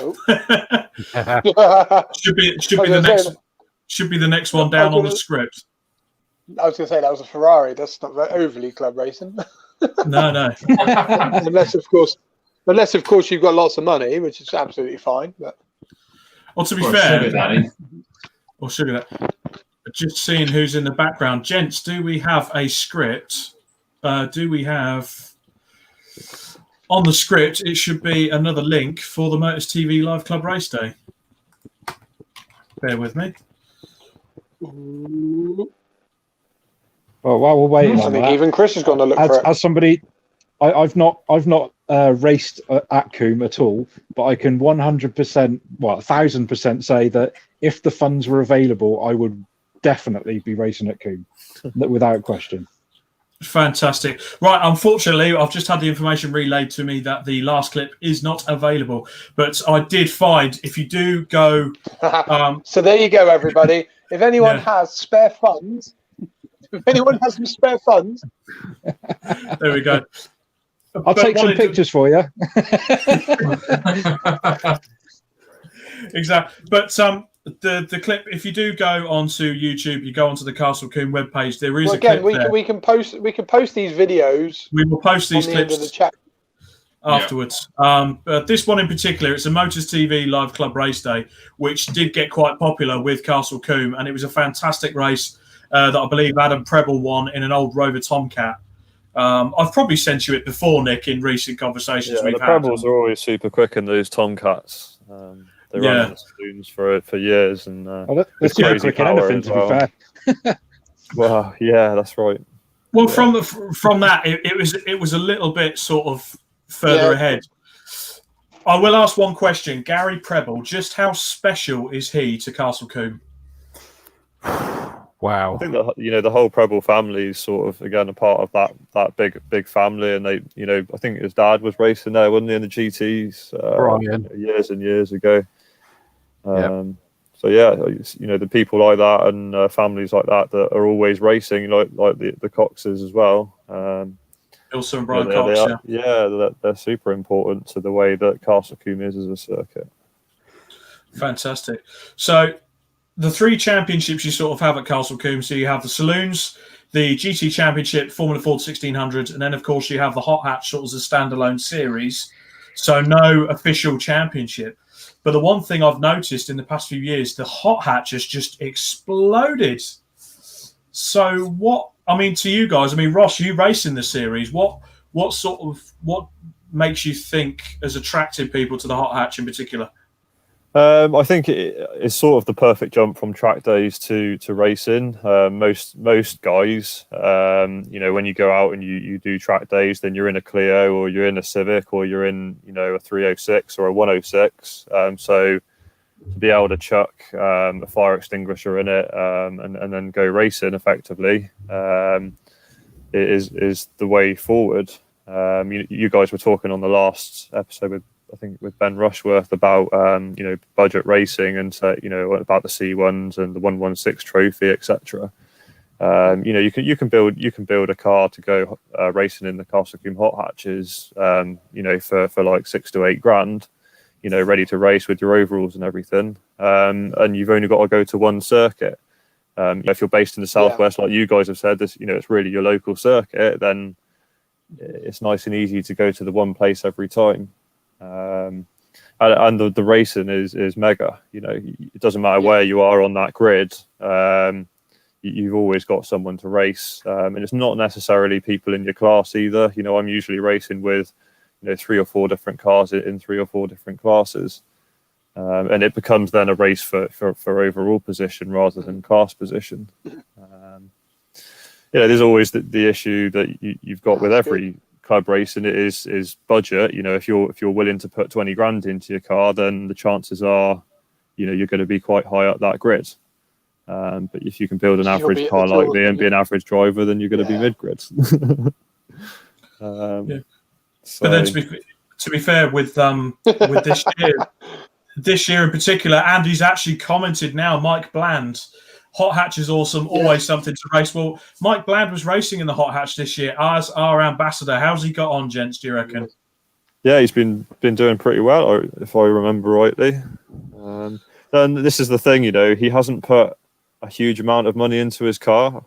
should be the next one down on the script. I was going to say that was a Ferrari. That's not very overly club racing. No. Unless, of course, you've got lots of money, which is absolutely fine. But well, to be fair, Sugar Daddy. Or Sugar Daddy. Just seeing who's in the background, gents. Do we have a script? Do we have on the script? It should be another link for the Motors TV Live Club Race Day. Bear with me. Well, while we're waiting, I think even Chris has gone to look for it. As somebody, I've not raced at Combe at all, but I can 100%, 1,000% say that if the funds were available, I would definitely be racing at Combe, without question. Fantastic. Right, unfortunately, I've just had the information relayed to me that the last clip is not available, but I did find, if you do go... So there you go, everybody. If anyone has spare funds, if anyone has some spare funds... There we go. I'll take some pictures for you. Exactly. But the clip, if you do go onto YouTube, you go onto the Castle Combe webpage, there is a clip there. we can post these videos. We will post these clips in the chat afterwards. But this one in particular, it's a Motors TV Live Club Race Day, which did get quite popular with Castle Combe, and it was a fantastic race that I believe Adam Preble won in an old Rover Tomcat. I've probably sent you it before, Nick, in recent conversations we've had. The Prebles are always super quick in those Tomcats. They run in the saloons for years, and they're super quick in anything, to be fair. Well, yeah, that's right. Well, from that, it was a little bit sort of further ahead. I will ask one question, Gary Preble. Just how special is he to Castle Combe? Wow. I think that the whole Preble family is sort of again a part of that big family, and they I think his dad was racing there, wasn't he, in the GTs years and years ago. So yeah, the people like that and families like that are always racing, like the Coxes as well. Ilsa and Brian Cox. They're super important to the way that Castle Combe is as a circuit. Fantastic. So the 3 championships you sort of have at Castle Combe, so you have the Saloons, the GT Championship, Formula Ford 1600, and then of course you have the Hot Hatch sort of as a standalone series. So no official championship. But the one thing I've noticed in the past few years, the Hot Hatch has just exploded. So to you guys, Ross, you race in the series. What makes you think has attracted people to the Hot Hatch in particular? I think it's sort of the perfect jump from track days to racing. Most guys, when you go out and you do track days, then you're in a Clio or you're in a Civic or you're in, a 306 or a 106. So to be able to chuck a fire extinguisher in it and then go racing effectively is the way forward. You guys were talking on the last episode with Ben Rushworth about budget racing and about the C1s and the 116 trophy, etc. You can build a car to go racing in the Castle Combe Hot Hatches for like $6 to $8 grand, ready to race with your overalls and everything, and you've only got to go to one circuit. If you're based in the southwest, like you guys have said, this it's really your local circuit, then it's nice and easy to go to the one place every time. And the racing is mega. It doesn't matter where you are on that grid. You've always got someone to race, and it's not necessarily people in your class either. I'm usually racing with 3 or 4 different cars in 3 or 4 different classes, and it becomes then a race for overall position rather than class position. There's always the issue that you've got with every club racing. It is budget. If you're willing to put 20 grand into your car, then the chances are you're going to be quite high up that grid. But if you can build an average car like me and be an average driver, then you're going to be mid-grid. But then to be fair with this year in particular, Andy's actually commented now, Mike Bland, Hot Hatch is awesome, always something to race. Well, Mike Bland was racing in the Hot Hatch this year as our ambassador. How's he got on, gents, do you reckon? Yeah, he's been doing pretty well, if I remember rightly. And this is the thing, he hasn't put a huge amount of money into his car,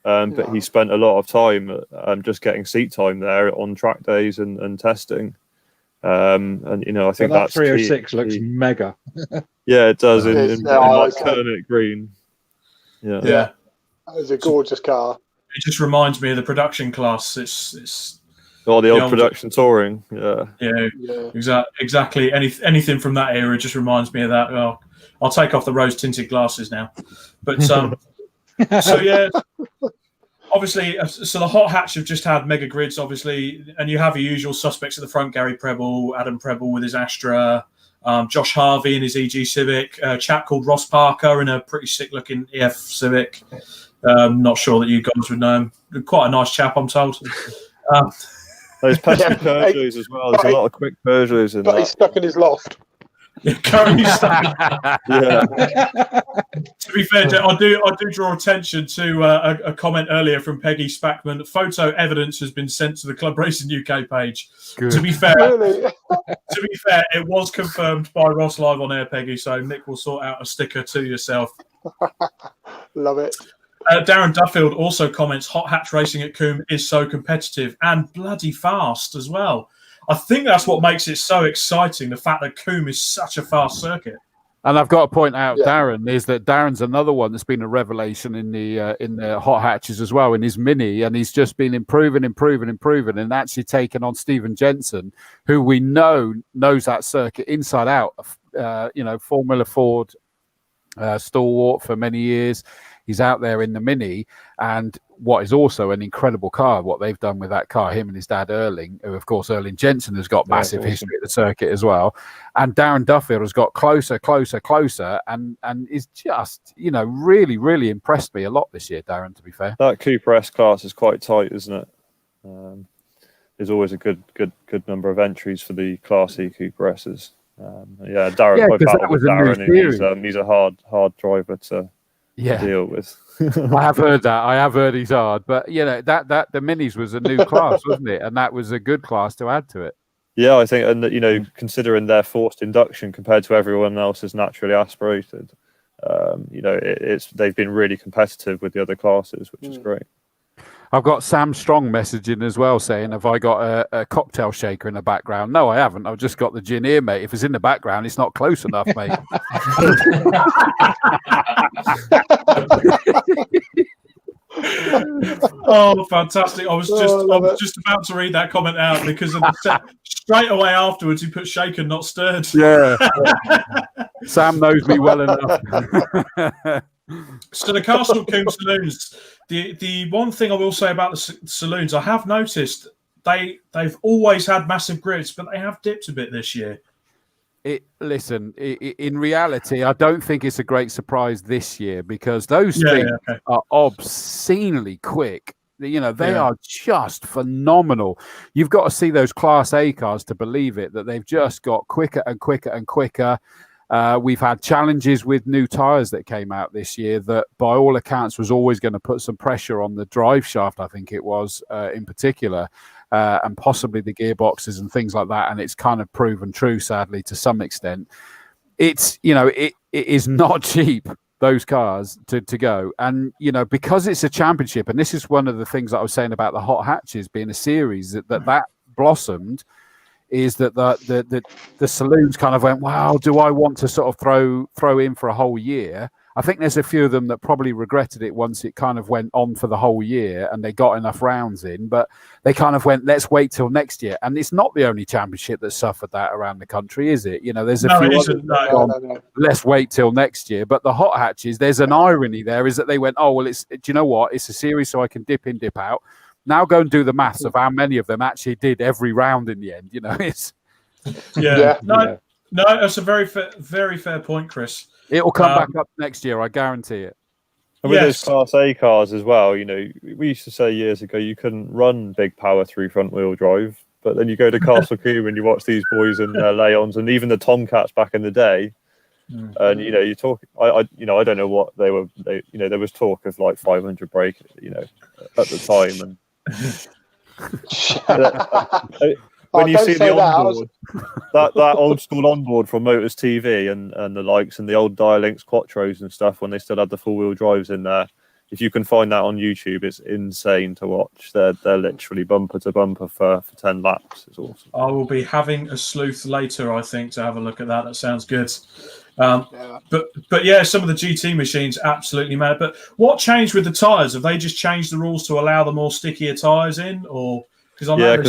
but he spent a lot of time just getting seat time there on track days and testing. And I think that 306 looks mega. Yeah, it does in like Kermit green. Yeah, it's a gorgeous car. It just reminds me of the production class. It's the old production touring. Exactly. Anything from that era just reminds me of that. Well, I'll take off the rose tinted glasses now. But obviously, so the Hot Hatch have just had mega grids, obviously, and you have your usual suspects at the front: Gary Preble, Adam Preble with his Astra, Josh Harvey in his EG Civic, a chap called Ross Parker in a pretty sick-looking EF Civic. Not sure that you guys would know him. Quite a nice chap, I'm told. There's pesky Peugeots as well. There's a lot of quick Peugeots in that. He's stuck in his loft. Currently stuck. To be fair, I do draw attention to a comment earlier from Peggy Spackman. Photo evidence has been sent to the Club Racing UK page. Good. To be fair, it was confirmed by Ross live on air, Peggy. So Nick will sort out a sticker to yourself. Love it. Darren Duffield also comments: Hot Hatch racing at Combe is so competitive and bloody fast as well. I think that's what makes it so exciting, the fact that Combe is such a fast circuit. And I've got to point out, Darren, is that Darren's another one that's been a revelation in the Hot Hatches as well, in his Mini, and he's just been improving, and actually taken on Stephen Jensen, who we knows that circuit inside out. Formula Ford stalwart for many years. He's out there in the Mini, and what is also an incredible car, what they've done with that car, him and his dad Erling, who of course Erling Jensen has got massive history at the circuit as well. And Darren Duffield has got closer, and is just, really, really impressed me a lot this year, Darren, to be fair. That Cooper S class is quite tight, isn't it? There's always a good number of entries for the Class E Cooper S's. Darren, he's a hard driver to deal with. I have heard that. I have heard he's hard, but that the Minis was a new class, wasn't it? And that was a good class to add to it. Yeah, I think, and considering their forced induction compared to everyone else's naturally aspirated, they've been really competitive with the other classes, which is great. I've got Sam Strong messaging as well saying, have I got a cocktail shaker in the background? No, I haven't. I've just got the gin here, mate. If it's in the background, it's not close enough, mate. Oh, fantastic. I was just about to read that comment out because of straight away afterwards he put shaken, not stirred. Yeah. Sam knows me well enough. So the Castle Combe saloons, the one thing I will say about the saloons, I have noticed they've always had massive grids, but they have dipped a bit this year. In reality, I don't think it's a great surprise this year because those things are obscenely quick. They are just phenomenal. You've got to see those Class A cars to believe it, that they've just got quicker and quicker and quicker. We've had challenges with new tyres that came out this year that, by all accounts, was always going to put some pressure on the drive shaft, I think it was, in particular, and possibly the gearboxes and things like that. And it's kind of proven true, sadly, to some extent. It is not cheap, those cars, to go. And, because it's a championship, and this is one of the things that I was saying about the hot hatches being a series that blossomed, is that the saloons kind of went, wow, do I want to sort of throw in for a whole year? I think there's a few of them that probably regretted it once it kind of went on for the whole year and they got enough rounds in, but they kind of went, let's wait till next year. And it's not the only championship that suffered that around the country, is it? There's a few others that gone, let's wait till next year. But the hot hatches, there's an irony there, is that they went, oh, well, do you know what? It's a series so I can dip in, dip out. Now go and do the maths of how many of them actually did every round in the end. It's No, that's a very fair point, Chris. It'll come back up next year, I guarantee it. And with those Class A cars as well, we used to say years ago you couldn't run big power through front wheel drive, but then you go to Castle Combe and you watch these boys in their Leons and even the Tomcats back in the day, and you talk. I don't know what they were. There was talk of like 500 brake, at the time, and when you see the onboard, that old school onboard from Motors TV and the likes, and the old Dialinks Quattros and stuff when they still had the full wheel drives in there. If you can find that on YouTube, it's insane to watch. They're literally bumper to bumper for 10 laps. It's awesome. I will be having a sleuth later, I think, to have a look at that. That sounds good. But yeah, some of the GT machines absolutely mad. But what changed with the tyres? Have they just changed the rules to allow the more stickier tyres in, or because I know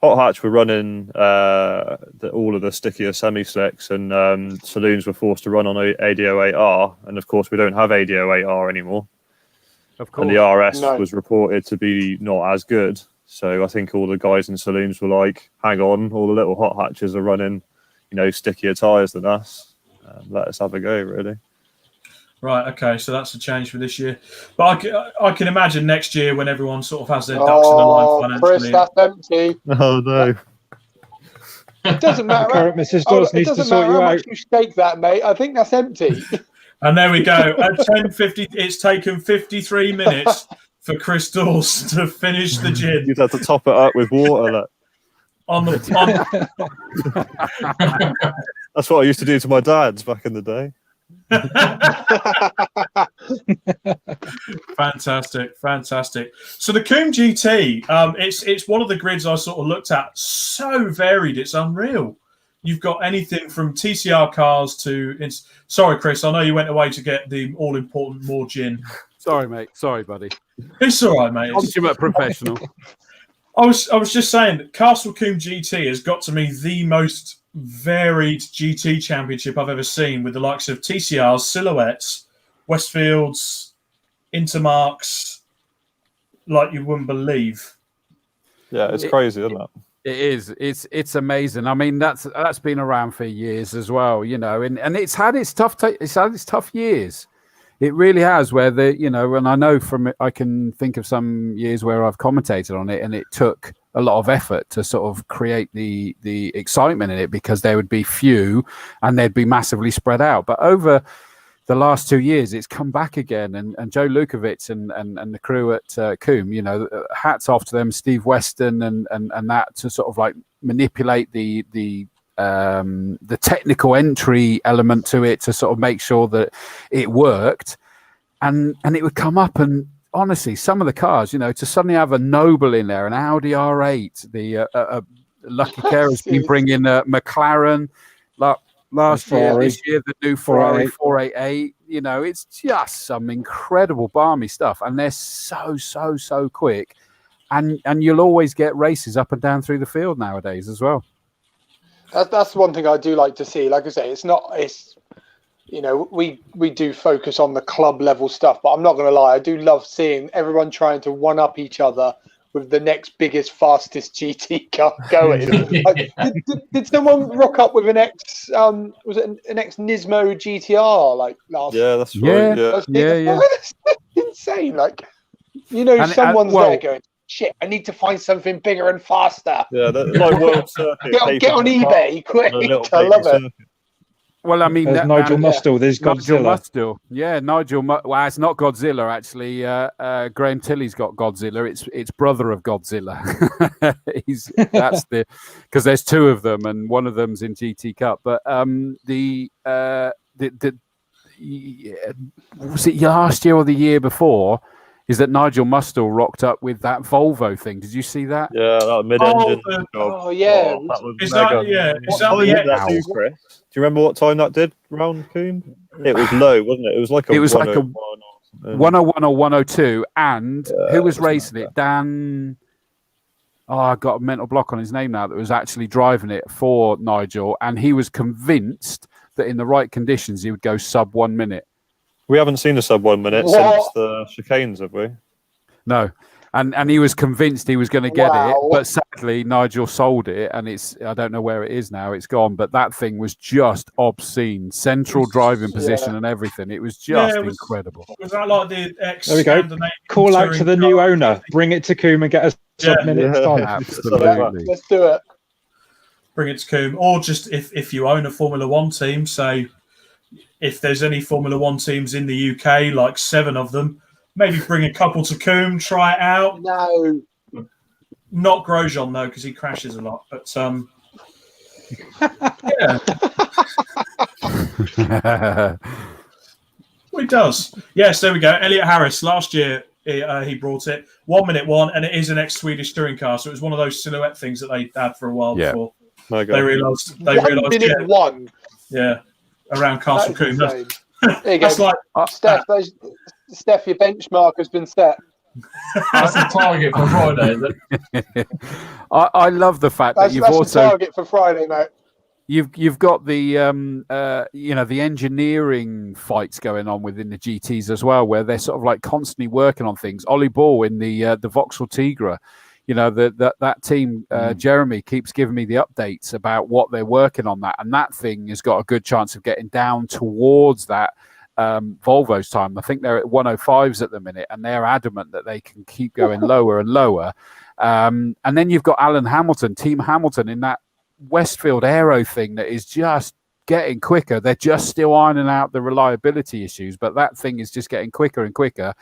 Hot Hatch were running all of the stickier semi-slicks, and saloons were forced to run on AD08R, and of course we don't have AD08R anymore. Of course. And the RS was reported to be not as good, so I think all the guys in saloons were like, hang on, all the little Hot Hatches are running, stickier tyres than us. Let us have a go, really. Right, okay, so that's a change for this year. But I can imagine next year when everyone sort of has their ducks in a line financially. Chris, that's empty. Oh, no. It doesn't matter. Mrs. Dawes needs to sort you out. How much you shake that, mate. I think that's empty. And there we go. At 10:50, it's taken 53 minutes for Chris Dawes to finish the gin. You'd have to top it up with water. That's what I used to do to my dads back in the day. Fantastic. So the Combe GT, it's one of the grids I sort of looked at. So varied, it's unreal. You've got anything from TCR cars to. Sorry, Chris, I know you went away to get the all important more gin. Sorry, mate. Sorry, buddy. It's all right, mate. Consummate professional. I was just saying that Castle Combe GT has got to me the most varied GT championship I've ever seen, with the likes of TCRs, Silhouettes, Westfields, Intermarks, like you wouldn't believe. Yeah, it's crazy, isn't it? It is. It's amazing. I mean, that's been around for years as well, you know, and it's had its tough years. It really has. Where and I know I can think of some years where I've commentated on it, and it took a lot of effort to sort of create the excitement in it, because there would be few and they'd be massively spread out. But over the last 2 years, it's come back again, and Joe Lukovic and the crew at Combe, you know, hats off to them, Steve Weston and that, to sort of like manipulate the technical entry element to it to sort of make sure that it worked, and it would come up. And honestly, some of the cars, you know, to suddenly have a Noble in there, an Audi R8, the Lucky Care has been bringing McLaren. Last year, this year, the new Ferrari 488, you know, it's just some incredible balmy stuff. And they're so quick. And you'll always get races up and down through the field nowadays as well. That's one thing I do like to see. Like I say, you know, we do focus on the club level stuff, but I'm not going to lie, I do love seeing everyone trying to one up each other with the next biggest, fastest GT car going. Like, did someone rock up with an X? Was it an X Nismo GTR like last? Yeah, that's right. Yeah. That's insane. Like, you know, someone's there going, shit, I need to find something bigger and faster. Yeah, that's like World Circuit. Get on eBay quick. I love it. Well, I mean, Nigel Mustel. There's Godzilla. Nigel Mustel. Yeah, well, it's not Godzilla actually. Graham Tilley's got Godzilla. It's brother of Godzilla. Because there's two of them, and one of them's in GT Cup. But was it last year or the year before? Is that Nigel Mustel rocked up with that Volvo thing? Did you see that? Yeah, that mid-engine. Oh yeah. That was Is mega. that, yeah. Is that Do you remember what time that did round Combe? It was low, wasn't it? It was like a 101 or 102. And who was racing it? Dan. Oh, I got a mental block on his name now. That was actually driving it for Nigel, and he was convinced that in the right conditions he would go sub 1 minute. We haven't seen a sub 1 minute since the chicanes, have we? No. And he was convinced he was going to get it, but sadly Nigel sold it, and I don't know where it is now. It's gone, but that thing was just obscene. Central driving position and everything. It was just incredible. Was that like the ex? There we go. Call out to the new owner. Bring it to Combe and get a sub minute time. Absolutely. Let's do it. Bring it to Combe, or just if you own a Formula One team, say. If there's any Formula One teams in the UK, like 7 of them, maybe bring a couple to Combe, try it out. No. Not Grosjean, though, because he crashes a lot. But, yeah. Well, he does. Yes, there we go. Elliot Harris, last year, he brought it. 1 minute one, and it is an ex-Swedish touring car. So it was one of those silhouette things that they had for a while before. They realised. 1 minute one. Yeah. Around Castle Combe. There you go. Like, Steph, your benchmark has been set. That's the target for Friday, is it? I love the fact that you've that's also the target for Friday, mate. You've got the the engineering fights going on within the GTs as well, where they're sort of like constantly working on things. Ollie Ball in the Vauxhall Tigra. You know, that team, Jeremy, keeps giving me the updates about what they're working on and that thing has got a good chance of getting down towards that Volvo's time. I think they're at 105s at the minute, and they're adamant that they can keep going lower and lower. And then you've got Alan Hamilton, Team Hamilton, in that Westfield Aero thing that is just getting quicker. They're just still ironing out the reliability issues, but that thing is just getting quicker and quicker.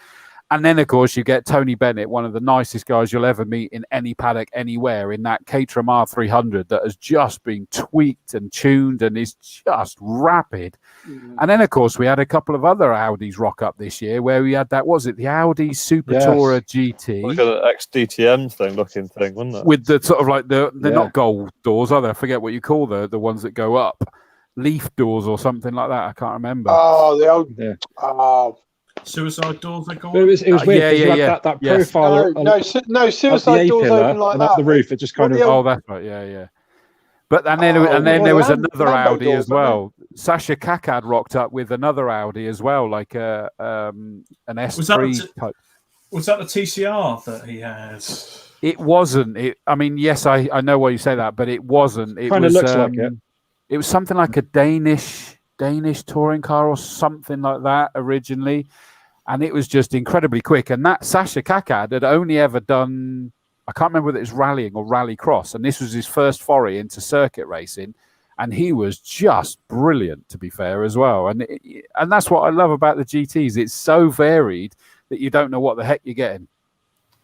And then, of course, you get Tony Bennett, one of the nicest guys you'll ever meet in any paddock anywhere, in that Caterham R300 that has just been tweaked and tuned and is just rapid. And then, of course, we had a couple of other Audis rock up this year where we had that, was it the Audi Super Tourer GT? Like an ex-DTM looking thing, wasn't it? With the sort of like, they're not gold doors, are they? I forget what you call the ones that go up. Leaf doors or something like that. I can't remember. Oh, the old... Suicide doors, they call it. It was weird. Yeah. That profile. No, suicide doors open like and that. Up the roof, it just kind of. Oh, that's right. Yeah. But and then there was another Audi as well. Sasha Kakad rocked up with another Audi as well, like an S3 type. Was that the TCR that he has? It wasn't. I mean, yes, I know why you say that, but it wasn't. It Kind of was, looks like it. It was something like a Danish touring car or something like that originally, and it was just incredibly quick. And that Sasha Kakad had only ever done, I can't remember whether it was rallying or rallycross, and this was his first foray into circuit racing, and he was just brilliant, to be fair, as well. And that's what I love about the GTs. It's so varied that you don't know what the heck you're getting.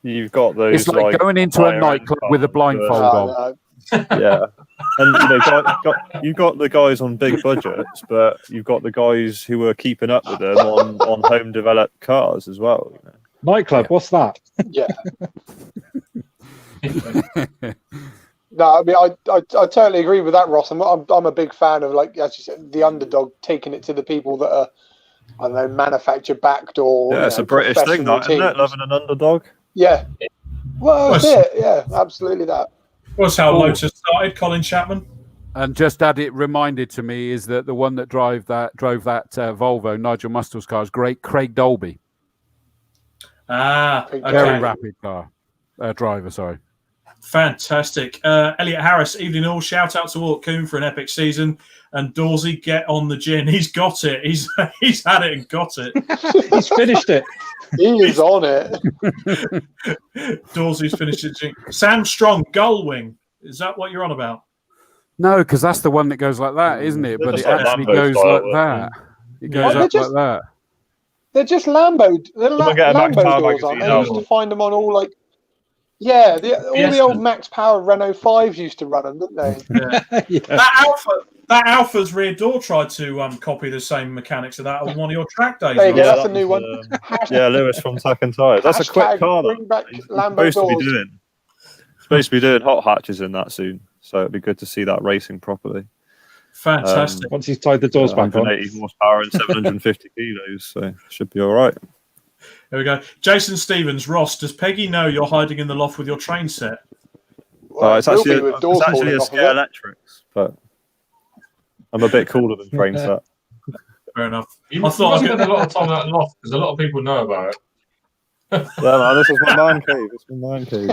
You've got those. It's like going into a nightclub with a blindfold on. Yeah, and you've got the guys on big budgets, but you've got the guys who are keeping up with them on home developed cars as well. You know? Nightclub, what's that? Yeah. No, I mean I totally agree with that, Ross. I'm a big fan of, like as you said, the underdog taking it to the people that are, I don't know, manufacture backed or it's a British thing, that, isn't it? Loving an underdog. Yeah. Well, that's it. Yeah, absolutely that. Was how Lotus started, Colin Chapman. And just that it reminded to me is that the one that drove that Volvo, Nigel Mustall's car, is great. Craig Dolby. Okay. Very rapid car. Driver, sorry. Fantastic. Elliot Harris, evening all. Shout out to Alt Coombe for an epic season. And Dawsey, get on the gin. He's got it. He's had it and got it. He's finished it. He is on it. Dawsey's finished it. Sam Strong, Gullwing. Is that what you're on about? No, because that's the one that goes like that, isn't it? But it actually goes like that. It goes up like that. They're just Lambo. They're Lambo doors, aren't they? I used to find them on all, like, yeah, all the old Max Power Renault 5s used to run them, didn't they? Yeah. That Alpha's rear door tried to copy the same mechanics of that on one of your track days. There you go, that's a new one. Lewis from Tack and Tires. That's a quick car. Bring back Lambo supposed to be doing hot hatches in that soon, so it'd be good to see that racing properly. Fantastic. Once he's tied the doors back on. 180 horsepower and 750 kilos, so should be all right. There we go. Jason Stevens, Ross, does Peggy know you're hiding in the loft with your train set? Well, it's actually a Scare Electrics, but I'm a bit cooler than train set. Fair enough. I thought I spent a lot of time at loft because a lot of people know about it. Yeah, man, this is my man cave. It's my man cave.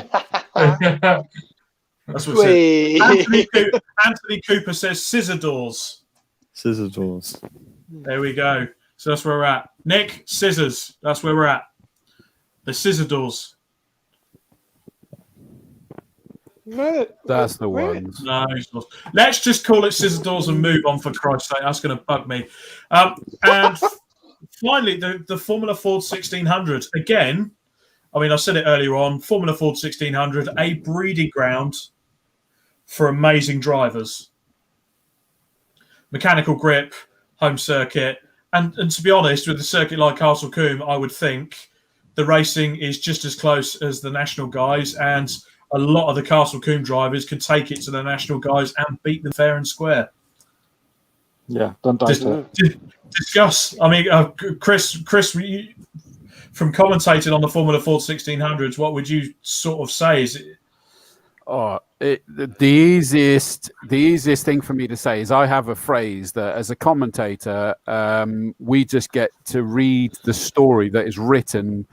That's what it says. Anthony Cooper says scissor doors. Scissor doors. There we go. So that's where we're at. Nick, scissors. That's where we're at. The scissor doors. No, that's the ones. No, let's just call it scissor doors and move on, for Christ's sake. That's going to bug me. And finally, the Formula Ford 1600. Again, I mean, I said it earlier on, Formula Ford 1600, a breeding ground for amazing drivers. Mechanical grip, home circuit. And to be honest, with a circuit like Castle Combe, I would think the racing is just as close as the national guys, and a lot of the Castle Combe drivers can take it to the national guys and beat them fair and square. Yeah, don't doubt it. Discuss. I mean, Chris, from commentating on the Formula Ford 1600s, what would you sort of say? Is it? The easiest thing for me to say is I have a phrase that as a commentator, we just get to read the story that is written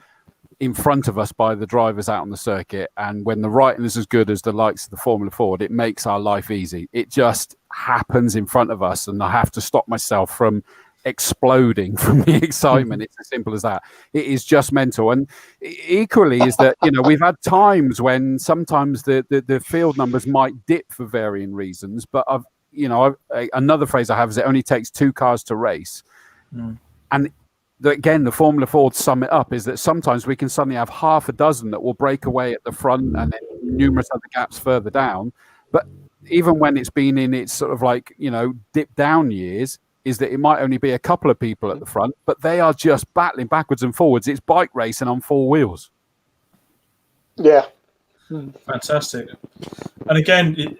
in front of us by the drivers out on the circuit. And when the writing is as good as the likes of the Formula Ford, it makes our life easy. It just happens in front of us, and I have to stop myself from exploding from the excitement. It's as simple as that. It is just mental. And equally is that, we've had times when sometimes the field numbers might dip for varying reasons, but another phrase I have is it only takes two cars to race. And again, the Formula Ford sum it up is that sometimes we can suddenly have half a dozen that will break away at the front and then numerous other gaps further down. But even when it's been in its sort of like, dip down years, is that it might only be a couple of people at the front, but they are just battling backwards and forwards. It's bike racing on four wheels. Yeah. Fantastic. And again,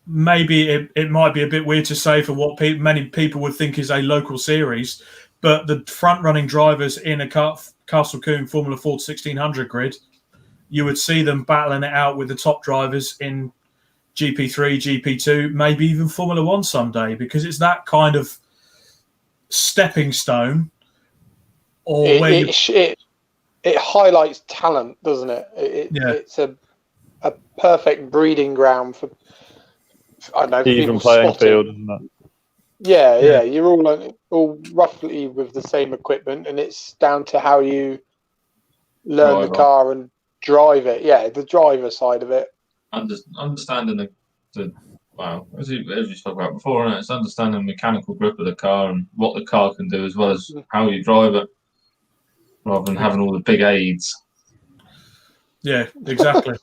maybe it might be a bit weird to say for what many people would think is a local series, but the front-running drivers in a Castle Combe Formula Ford 1600 grid, you would see them battling it out with the top drivers in GP3, GP2, maybe even Formula 1 someday, because it's that kind of stepping stone. Or it it highlights talent, doesn't it? It's a perfect breeding ground for, I don't know, even people playing spotting. field, isn't it? Yeah. You're all roughly with the same equipment, and it's down to how you learn the car and drive it. Yeah, the driver side of it. Understanding the as you spoke about before, isn't it? It's understanding the mechanical grip of the car and what the car can do, as well as how you drive it, rather than having all the big aids. Yeah, exactly.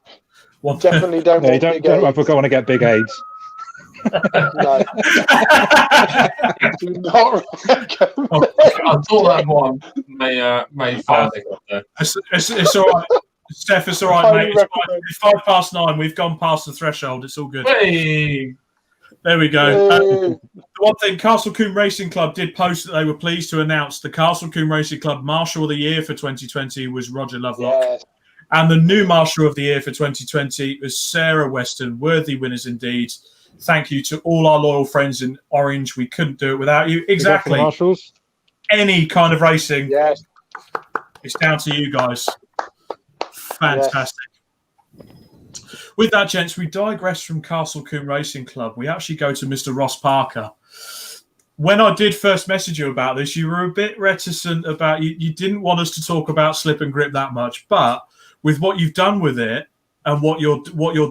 Definitely don't want don't ever go on to get big aids. No. Do not I thought that one may find it up there. It's all right. Steph, it's all right, mate. It's 9:05. We've gone past the threshold. It's all good. Hey! There we go. The one thing, Castle Combe Racing Club did post that they were pleased to announce the Castle Combe Racing Club Marshal of the Year for 2020 was Roger Lovelock. Yes. And the new Marshal of the Year for 2020 was Sarah Weston. Worthy winners indeed. Thank you to all our loyal friends in Orange. We couldn't do it without you. Exactly. Marshals. Any kind of racing. Yes. It's down to you guys. Fantastic. Yes. With that, gents, we digress from Castle Combe Racing Club. We actually go to Mr. Ross Parker. When I did first message you about this, you were a bit reticent about you didn't want us to talk about slip and grip that much, but with what you've done with it and what you're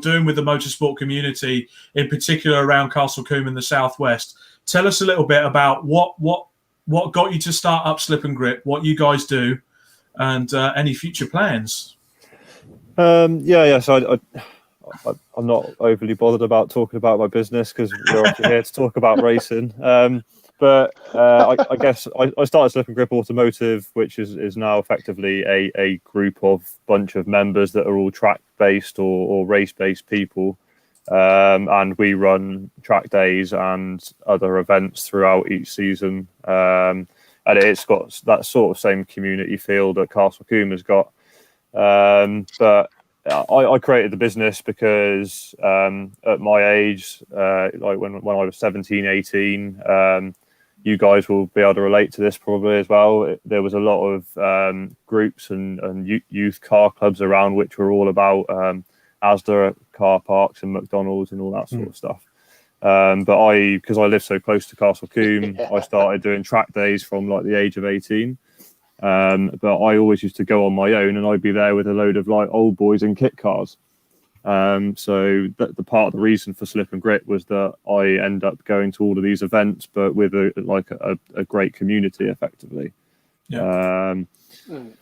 doing with the motorsport community, in particular around Castle Combe in the southwest, tell us a little bit about what got you to start up Slip and Grip, what you guys do, and any future plans. So I'm not overly bothered about talking about my business because we're obviously here to talk about racing. But I guess I started Slip&Grip Automotive, which is now effectively a group of bunch of members that are all track-based or race-based people. And we run track days and other events throughout each season. And it's got that sort of same community feel that Castle Combe has got. But I created the business because at my age, like when I was 17, 18, you guys will be able to relate to this probably as well. There was a lot of groups and youth car clubs around which were all about Asda car parks and McDonald's and all that sort of stuff. But because I live so close to Castle Combe, I started doing track days from like the age of 18. But I always used to go on my own, and I'd be there with a load of like old boys in kit cars. So the part of the reason for Slip and Grip was that I end up going to all of these events, but with a great community, effectively. Yeah. And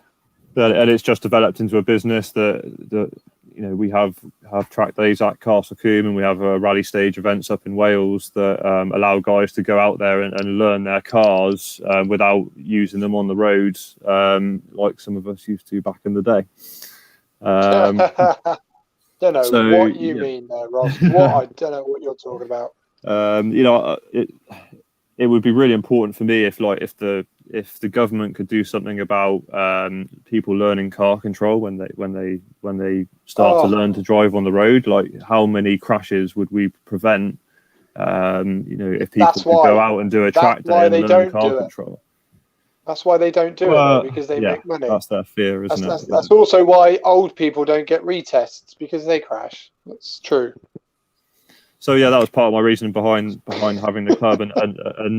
it's just developed into a business that we have track days at Castle Combe, and we have rally stage events up in Wales that allow guys to go out there and learn their cars without using them on the roads like some of us used to back in the day. Don't know what you mean there, Ross. I don't know what you're talking about. It would be really important for me if the government could do something about people learning car control when they start to learn to drive on the road. Like, how many crashes would we prevent? If people could go out and do a track day and learn car control. That's why they don't do it, because they make money. That's their fear, isn't it? That's also why old people don't get retests, because they crash. That's true. So that was part of my reason behind having the club, and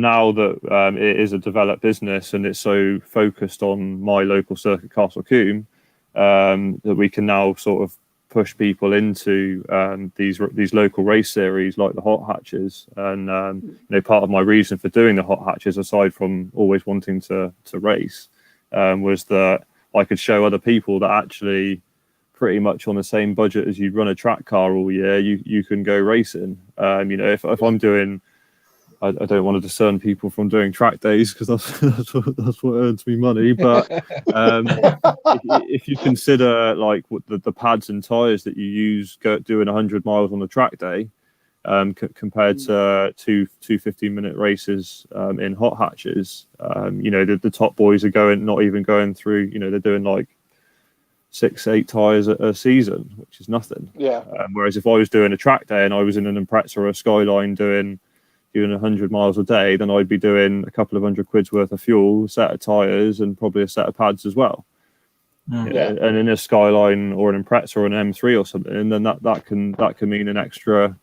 now that it is a developed business and it's so focused on my local circuit, Castle Combe, that we can now sort of push people into these local race series like the hot hatches. And part of my reason for doing the hot hatches, aside from always wanting to race, was that I could show other people that actually pretty much on the same budget as you run a track car all year, you can go racing. If I'm doing, I don't want to discern people from doing track days because that's what earns me money. But if you consider like what the pads and tires that you use doing 100 miles on a track day, compared to two 15-minute races in hot hatches, the top boys are not even going through. They're doing like 6-8 tires a season, which is nothing. Yeah. Whereas if I was doing a track day and I was in an Impreza or a Skyline doing 100 miles a day, then I'd be doing a couple of £100 worth of fuel, a set of tires, and probably a set of pads as well. and in a Skyline or an Impreza or an M3 or something, and then that can mean an extra,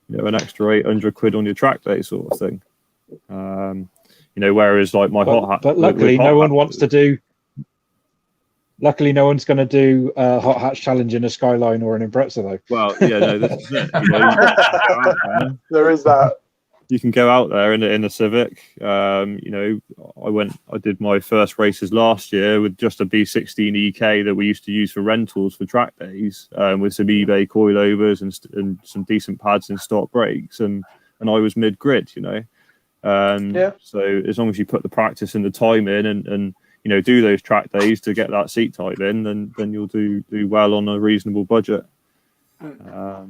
an extra 800 quid on your track day sort of thing. Whereas like my hot hat, but luckily no one wants to do. Luckily, no one's going to do a hot hatch challenge in a Skyline or an Impreza, though. Well, yeah, no, this is it. There is that. You can go out there in a Civic. I did my first races last year with just a B16 EK that we used to use for rentals for track days, with some eBay coilovers and some decent pads and stock brakes, and I was mid grid, So as long as you put the practice and the time in and do those track days to get that seat type in, then you'll do well on a reasonable budget. I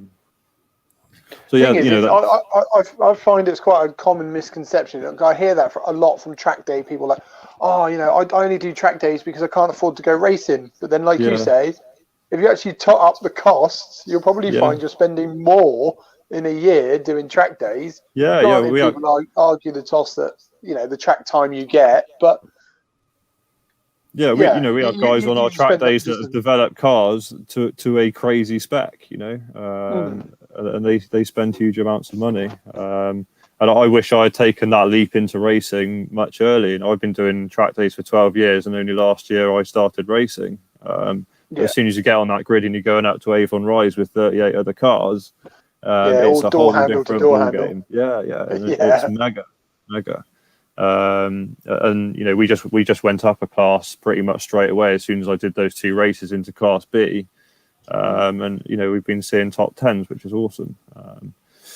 find it's quite a common misconception. I hear that a lot from track day people, like, I only do track days because I can't afford to go racing. But then, like you say, if you actually tot up the costs, you'll probably find you're spending more in a year doing track days. We argue the toss that the track time you get, but. We have guys on our track days that have developed cars to a crazy spec, and they spend huge amounts of money. And I wish I had taken that leap into racing much earlier. And I've been doing track days for 12 years, and only last year I started racing. As soon as you get on that grid and you're going out to Avon Rise with 38 other cars, it's a whole different ball game. It's mega. We just went up a class pretty much straight away as soon as I did those 2 races into Class B, and we've been seeing top 10s, which is awesome.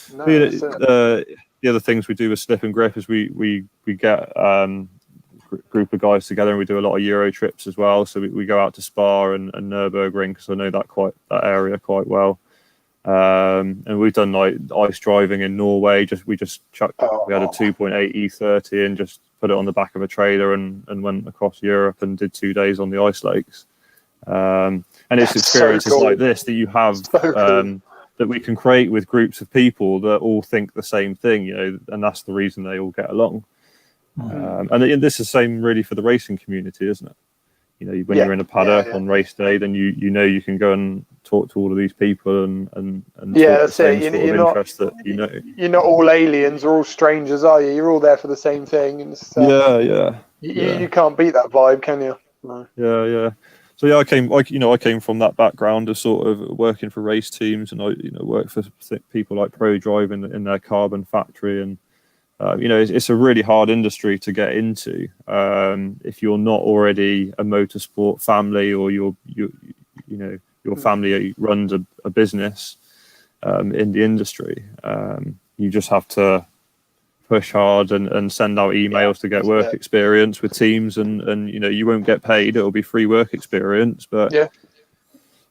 The other things we do with Slip and Grip is we get group of guys together and we do a lot of Euro trips as well. So we go out to Spa and Nürburgring because I know that area quite well. And we've done like ice driving in Norway. We had a 2.8 E30 and just put it on the back of a trailer and went across Europe and did 2 days on the ice lakes. And it's experiences like this that you have that we can create with groups of people that all think the same thing, and that's the reason they all get along. And this is the same really for the racing community, isn't it? When you're in a paddock on race day, then you can go and talk to all of these people and that's it. You're not all aliens or all strangers, are you? You're all there for the same thing. And you can't beat that vibe, can you? No. Yeah. So I came from that background of sort of working for race teams, and I worked for people like Pro Drive in their carbon factory, and it's a really hard industry to get into if you're not already a motorsport family, or your family runs a business in the industry. You just have to push hard and send out emails to get work experience with teams, and you won't get paid. It'll be free work experience, but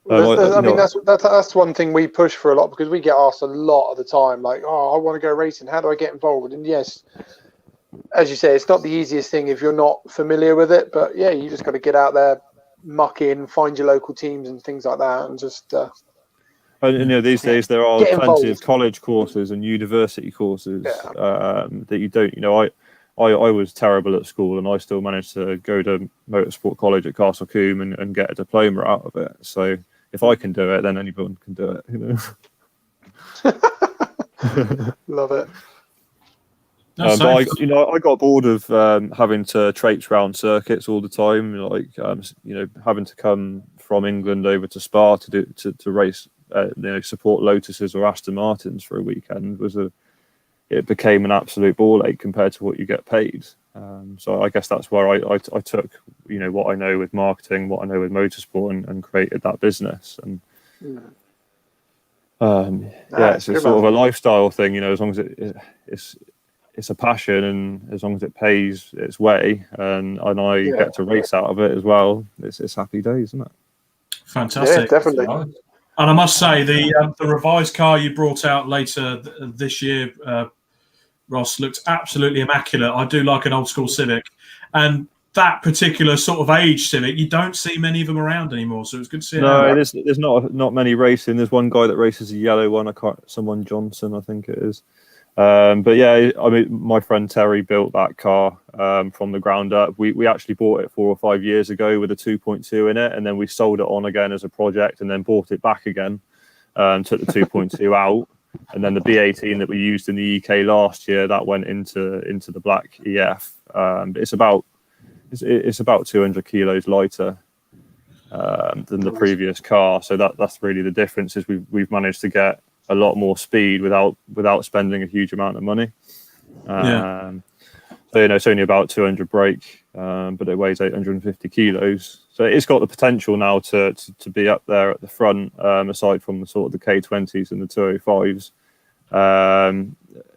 that's one thing we push for a lot, because we get asked a lot of the time, like, I want to go racing, how do I get involved? And yes, as you say, it's not the easiest thing if you're not familiar with it, but you just got to get out there, muck in, find your local teams and things like that, and just these days there are plenty of college courses and university courses that you don't. I was terrible at school, and I still managed to go to motorsport college at Castle Combe and get a diploma out of it. So if I can do it, then anyone can do it. Love it. But I got bored of having to traipse around circuits all the time, having to come from England over to Spa to race, support Lotuses or Aston Martins for a weekend it became an absolute ball ache compared to what you get paid. So I guess that's where I took what I know with marketing, what I know with motorsport, and created that business. And it's sort of a lifestyle thing, as long as it's a passion, and as long as it pays its way, and I get to race out of it as well, it's happy days, isn't it? Fantastic. Yeah, definitely. And I must say, the revised car you brought out later this year, Ross, looked absolutely immaculate. I do like an old school Civic, and that particular sort of age Civic, you don't see many of them around anymore. So it's good to see. No, there's not many racing. There's one guy that races a yellow one. Someone Johnson, I think it is. But yeah, I mean, my friend Terry built that car from the ground up. We actually bought it 4 or 5 years ago with a 2.2 in it, and then we sold it on again as a project, and then bought it back again. Took the 2.2 out, and then the B18 that we used in the EK last year, that went into the black EF. It's about 200 kilos lighter than the previous car, so that's really the difference. Is we've managed to get a lot more speed without spending a huge amount of money. So it's only about 200 brake, but it weighs 850 kilos. So it's got the potential now to be up there at the front, aside from the sort of the K20s and the 205s.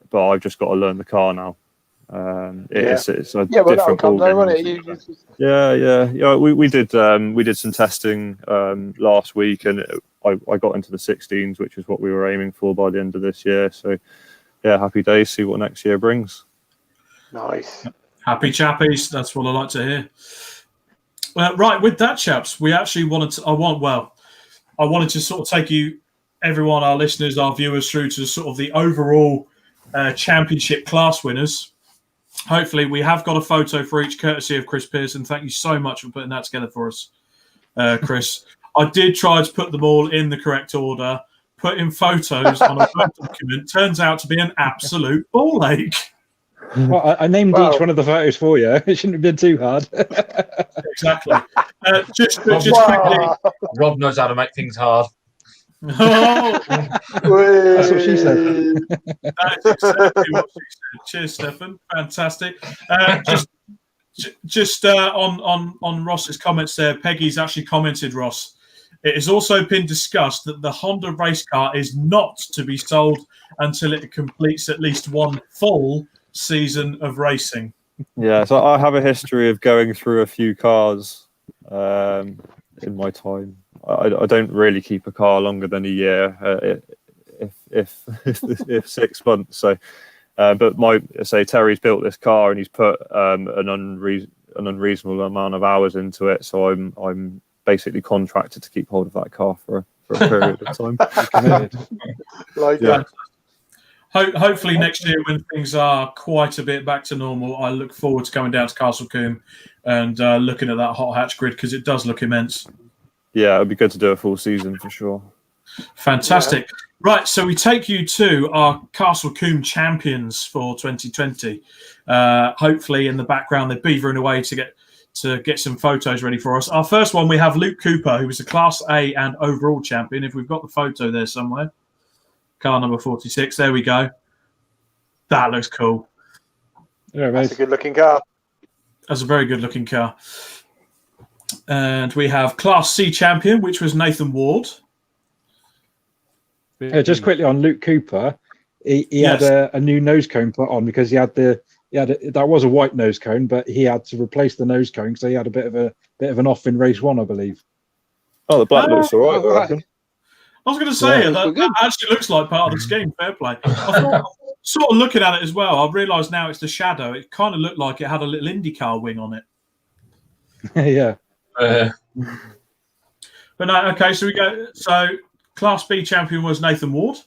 But I've just got to learn the car now. It's a different ballgame. Yeah. We did some testing last week, and I got into the 16s, which is what we were aiming for by the end of this year. So yeah, happy days. See what next year brings. Nice. Happy chappies. That's what I like to hear. Right, with that, chaps, we actually wanted to sort of take you, everyone, our listeners, our viewers, through to sort of the overall championship class winners. Hopefully, we have got a photo for each, courtesy of Chris Pearson. Thank you so much for putting that together for us, Chris. I did try to put them all in the correct order. Putting photos on a Word document turns out to be an absolute ball ache. Well, I named each one of the photos for you. It shouldn't have been too hard. Exactly. Just quickly. Rob knows how to make things hard. Oh, that's what she said. That is exactly what she said. Cheers, Stefan. Fantastic. Just on Ross's comments there, Peggy's actually commented, Ross, it has also been discussed that the Honda race car is not to be sold until it completes at least one full season of racing. Yeah, so I have a history of going through a few cars in my time. I don't really keep a car longer than a year, if 6 months. So, but Terry's built this car and he's put an unreasonable amount of hours into it. So I'm basically contracted to keep hold of that car for a period of time. Hopefully next year, when things are quite a bit back to normal, I look forward to coming down to Castle Combe and looking at that hot hatch grid, because it does look immense. Yeah, it'd be good to do a full season for sure. Fantastic. Yeah. Right, so we take you to our Castle Combe champions for 2020. Hopefully, in the background, they're beavering away to get some photos ready for us. Our first one, we have Luke Cooper, who was the Class A and overall champion. If we've got the photo there somewhere. Car number 46. There we go. That looks cool. Yeah, that's a good-looking car. That's a very good-looking car. And we have Class C champion, which was Nathan Ward. Just quickly on Luke Cooper, he had a new nose cone put on, because that was a white nose cone, but he had to replace the nose cone because he had a bit of an off in race one, I believe. Oh, the black looks all right. I was going to say, that actually looks like part of the scheme. Fair play. I thought, sort of looking at it as well, I've realised now it's the shadow. It kind of looked like it had a little IndyCar wing on it. Yeah. But no, okay, so we go. So Class B champion was Nathan Ward.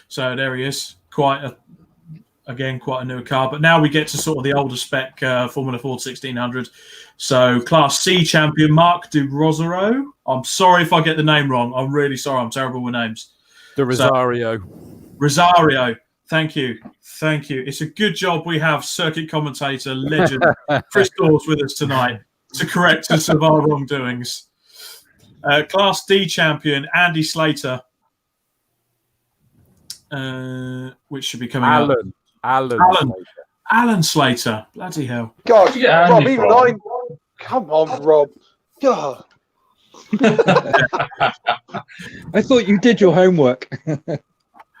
So there he is. Quite a newer car. But now we get to sort of the older spec Formula Ford 1600. So Class C champion Mark De Rosario. I'm sorry if I get the name wrong. I'm really sorry. I'm terrible with names. De Rosario. Rosario. Thank you. It's a good job we have circuit commentator, legend, Chris Dawes with us tonight to correct us of our wrongdoings. Class D champion Andy Slater, which should be coming up. Alan Slater. Bloody hell. God, Rob, even I... Come on, Rob. God. I thought you did your homework.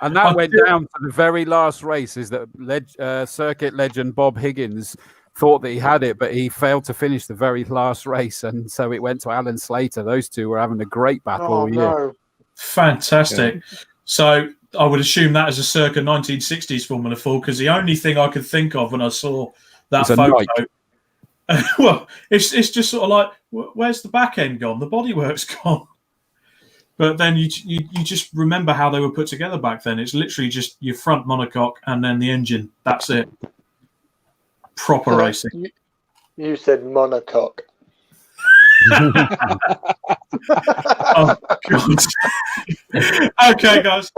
And that went down to the very last race, is that circuit legend Bob Higgins thought that he had it, but he failed to finish the very last race, and so it went to Alan Slater. Those two were having a great battle all year. No. Fantastic. Yeah. So I would assume that is a circa 1960s Formula 4, because the only thing I could think of when I saw that photo... well, it's just sort of like, where's the back end gone? The bodywork's gone. But then you just remember how they were put together back then. It's literally just your front monocoque and then the engine. That's it. Proper racing. You said monocoque. Oh, God. Okay, guys.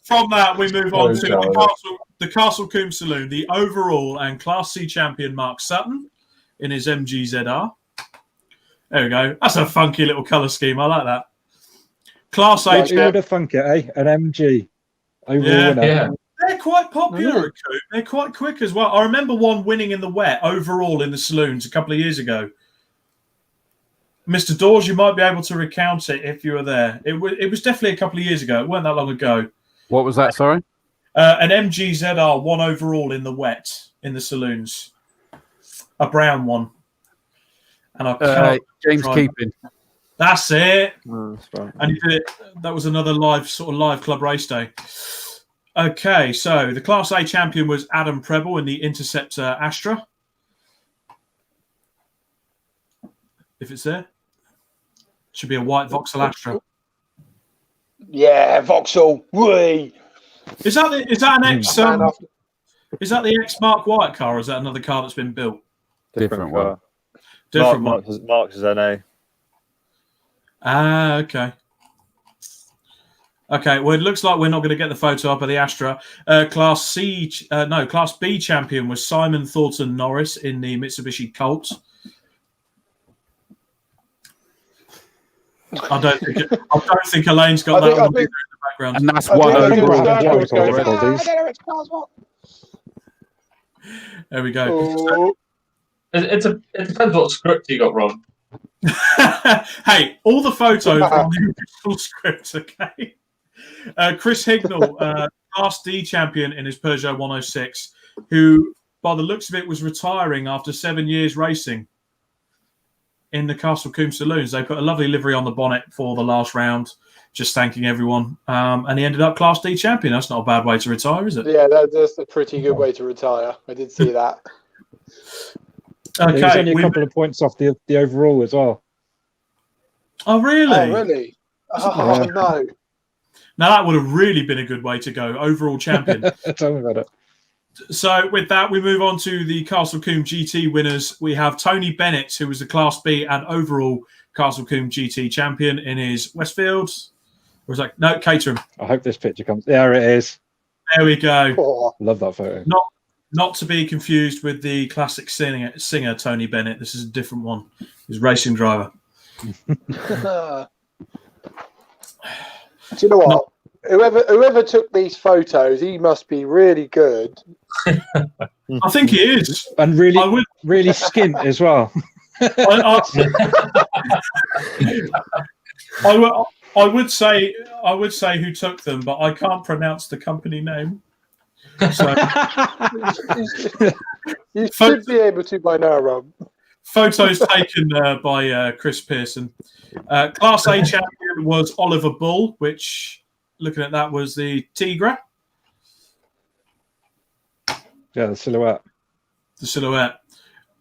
From that, we move on to the Castle Combe Saloon. The overall and Class C champion Mark Sutton in his MGZR. There we go. That's a funky little colour scheme. I like that. Class A. Who would have thunk it, eh? An MG. Overall winner. Yeah. They're quite popular at Combe. They're quite quick as well. I remember one winning in the wet overall in the saloons a couple of years ago. Mr. Dawes, you might be able to recount it if you were there. It was definitely a couple of years ago. It weren't that long ago. What was that, sorry? An MG ZR won overall in the wet in the saloons. A brown one. And I James Keeping. That's it. Oh, that's right. And he did it. That was another live club race day. Okay, so the Class A champion was Adam Preble in the Interceptor Astra. If it's there, should be a white Vauxhall Astra. Yeah, Vauxhall. Whee! Is that an X? Is that the X Mark White car, or is that another car that's been built? Different one. Different one. Mark's is NA. Ah, okay. Okay, well, it looks like we're not going to get the photo up of the Astra. Class B champion was Simon Thornton Norris in the Mitsubishi Colt. I don't think Elaine's got that on the background. And that's one overall. There we go. It depends what script you got wrong. Hey, all the photos are on the original script, okay? Chris Hignall, Class D champion in his Peugeot 106, who, by the looks of it, was retiring after 7 years racing in the Castle Combe Saloons. They put a lovely livery on the bonnet for the last round, just thanking everyone. And he ended up Class D champion. That's not a bad way to retire, is it? Yeah, that's a pretty good way to retire. I did see that. Okay, It was only a couple of points off the overall as well. Oh, really? Oh, really? Oh, no. Now, that would have really been a good way to go. Overall champion. Tell me about it. So, with that, we move on to the Castle Combe GT winners. We have Tony Bennett, who was the Class B and overall Castle Combe GT champion in his Westfield. Or is that? No, Caterham. I hope this picture comes. There it is. There we go. Oh. Love that photo. Not to be confused with the classic singer Tony Bennett. This is a different one. He's a racing driver. Do you know what? Whoever took these photos, he must be really good. I think he is, and really skint as well. I would say who took them, but I can't pronounce the company name. So, you should be able to by now, Rob. Photos taken by Chris Pearson. Class A champion was Oliver Bull, which, looking at that, was the Tigra. Yeah, the silhouette. The silhouette.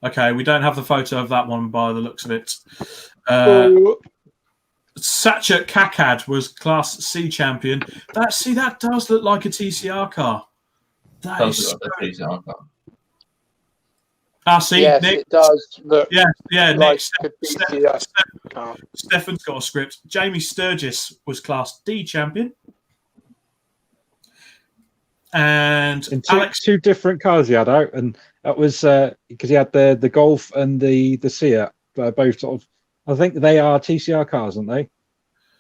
Okay, we don't have the photo of that one by the looks of it. Satchel Kakad was Class C champion. That does look like a TCR car. That is Look like a TCR car. See, yes, Nick, it does look Nick, TCR car. Stefan's got a script. Jamie Sturgis was Class D champion. And in Alex, two different cars he had out, and that was because he had the Golf and the Seat, both sort of. I think they are TCR cars, aren't they?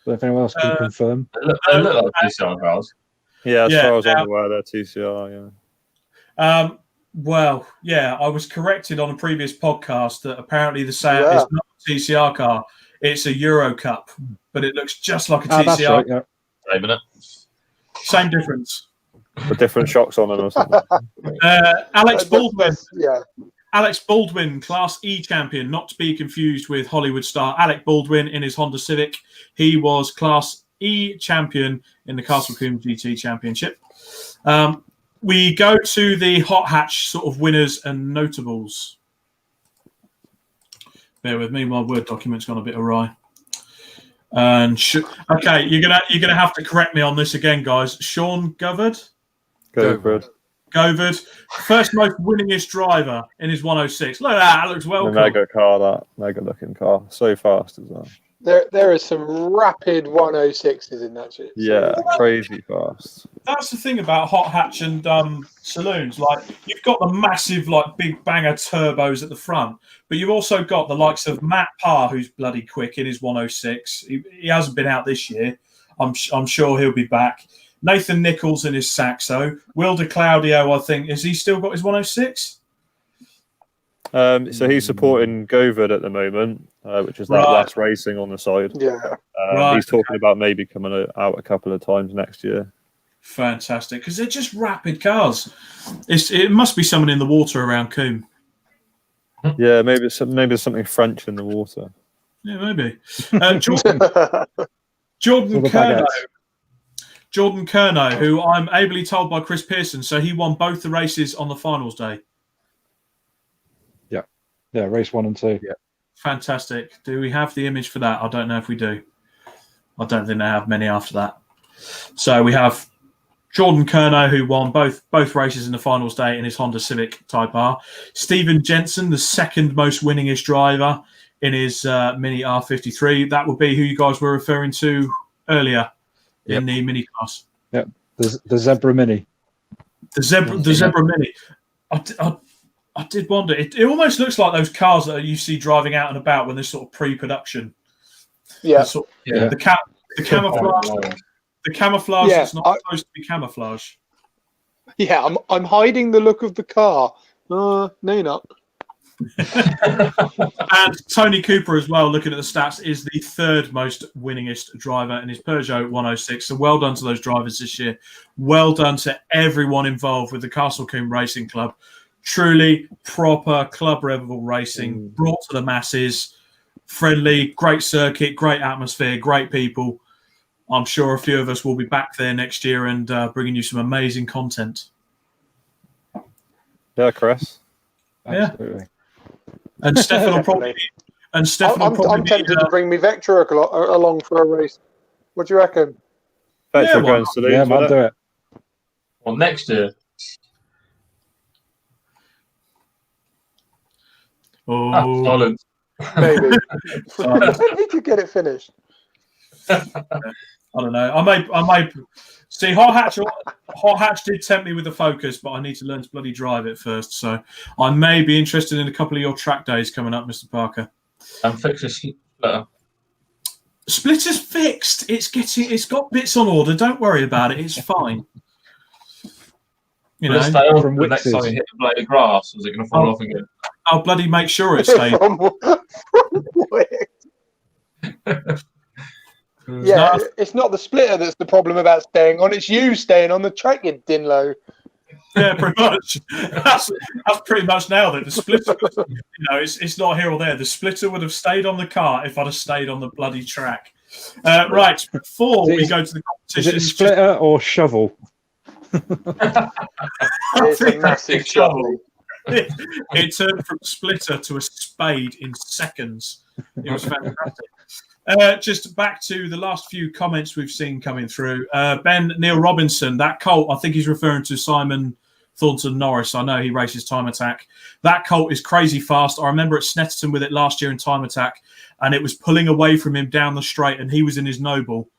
But if anyone else can confirm, They look like TCR cars. Yeah, as far as I'm aware, they're TCR. Yeah. Well, yeah, I was corrected on a previous podcast that apparently the Seat is not a TCR car; it's a Euro Cup, but it looks just like a TCR. That's right, yeah. Same, innit? Same difference. With different shocks on them or something. Alex Baldwin. Yeah. Alex Baldwin, Class E champion, not to be confused with Hollywood star Alec Baldwin in his Honda Civic. He was Class E champion in the Castle Combe GT Championship. We go to the hot hatch sort of winners and notables. Bear with me, my Word document's gone a bit awry. And okay, you're gonna have to correct me on this again, guys. Sean Govard. Govard, first most winningest driver in his 106. Look at that, that looks well cool. Mega car, that mega looking car, so fast as well. There is some rapid 106s in that shit. Yeah, crazy fast. That's the thing about hot hatch and saloons. Like, you've got the massive, like, big banger turbos at the front, but you've also got the likes of Matt Parr, who's bloody quick in his 106. He hasn't been out this year. I'm sure he'll be back. Nathan Nichols in his Saxo. Will De Claudio, I think, has he still got his 106? So he's supporting Govard at the moment, which is that last racing on the side. Yeah. He's talking about maybe coming out a couple of times next year. Fantastic, because they're just rapid cars. It must be someone in the water around Combe. Yeah, maybe there's something French in the water. Yeah, maybe. Jordan Kerno. Jordan Kerno, who I'm ably told by Chris Pearson, so he won both the races on the finals day. Yeah, race 1 and 2. Yeah. Fantastic. Do we have the image for that? I don't know if we do. I don't think they have many after that. So we have Jordan Kerno, who won both races in the finals day in his Honda Civic Type R. Stephen Jensen, the second most winningest driver in his Mini R53. That would be who you guys were referring to earlier in the mini class. Yep, the Zebra Mini. The Zebra Mini. I did wonder. It almost looks like those cars that you see driving out and about when they're sort of pre-production. Yeah. The camouflage. The camouflage is not supposed to be camouflage. Yeah, I'm hiding the look of the car. No, you're not. And Tony Cooper as well, looking at the stats, is the third most winningest driver in his Peugeot 106. So well done to those drivers this year. Well done to everyone involved with the Castle Combe Racing Club. Truly proper club level racing, brought to the masses, friendly, great circuit, great atmosphere, great people. I'm sure a few of us will be back there next year and bringing you some amazing content. Yeah, Chris. Absolutely. And Stefan will probably. I'm tempted to bring me Vectra along for a race. What do you reckon? Vectra going saloons. Yeah, I'll do it. Well, next year. Oh, Solid. Maybe. I need to get it finished. I don't know. I may see Hot Hatch did tempt me with the Focus, but I need to learn to bloody drive it first. So I may be interested in a couple of your track days coming up, Mr. Parker. And fix a splitter. Splitter's fixed. It's got bits on order. Don't worry about it. It's fine. You know, stay on from the next time you hit the blade of grass, or is it going to fall off again? I'll bloody make sure it stays. Yeah, it's not the splitter that's the problem about staying on. It's you staying on the track, you dinlo. Yeah, pretty much. That's pretty much nailed it. The splitter, it's not here or there. The splitter would have stayed on the car if I'd have stayed on the bloody track. Right, before we go to the competition. Is it splitter or shovel? It's a massive shovel. It turned from splitter to a spade in seconds. It was fantastic. Just back to the last few comments we've seen coming through. Ben Neil Robinson, that Colt, I think he's referring to Simon Thornton Norris. I know he races Time Attack. That Colt is crazy fast. I remember at Snetterton with it last year in Time Attack, and it was pulling away from him down the straight, and he was in his noble.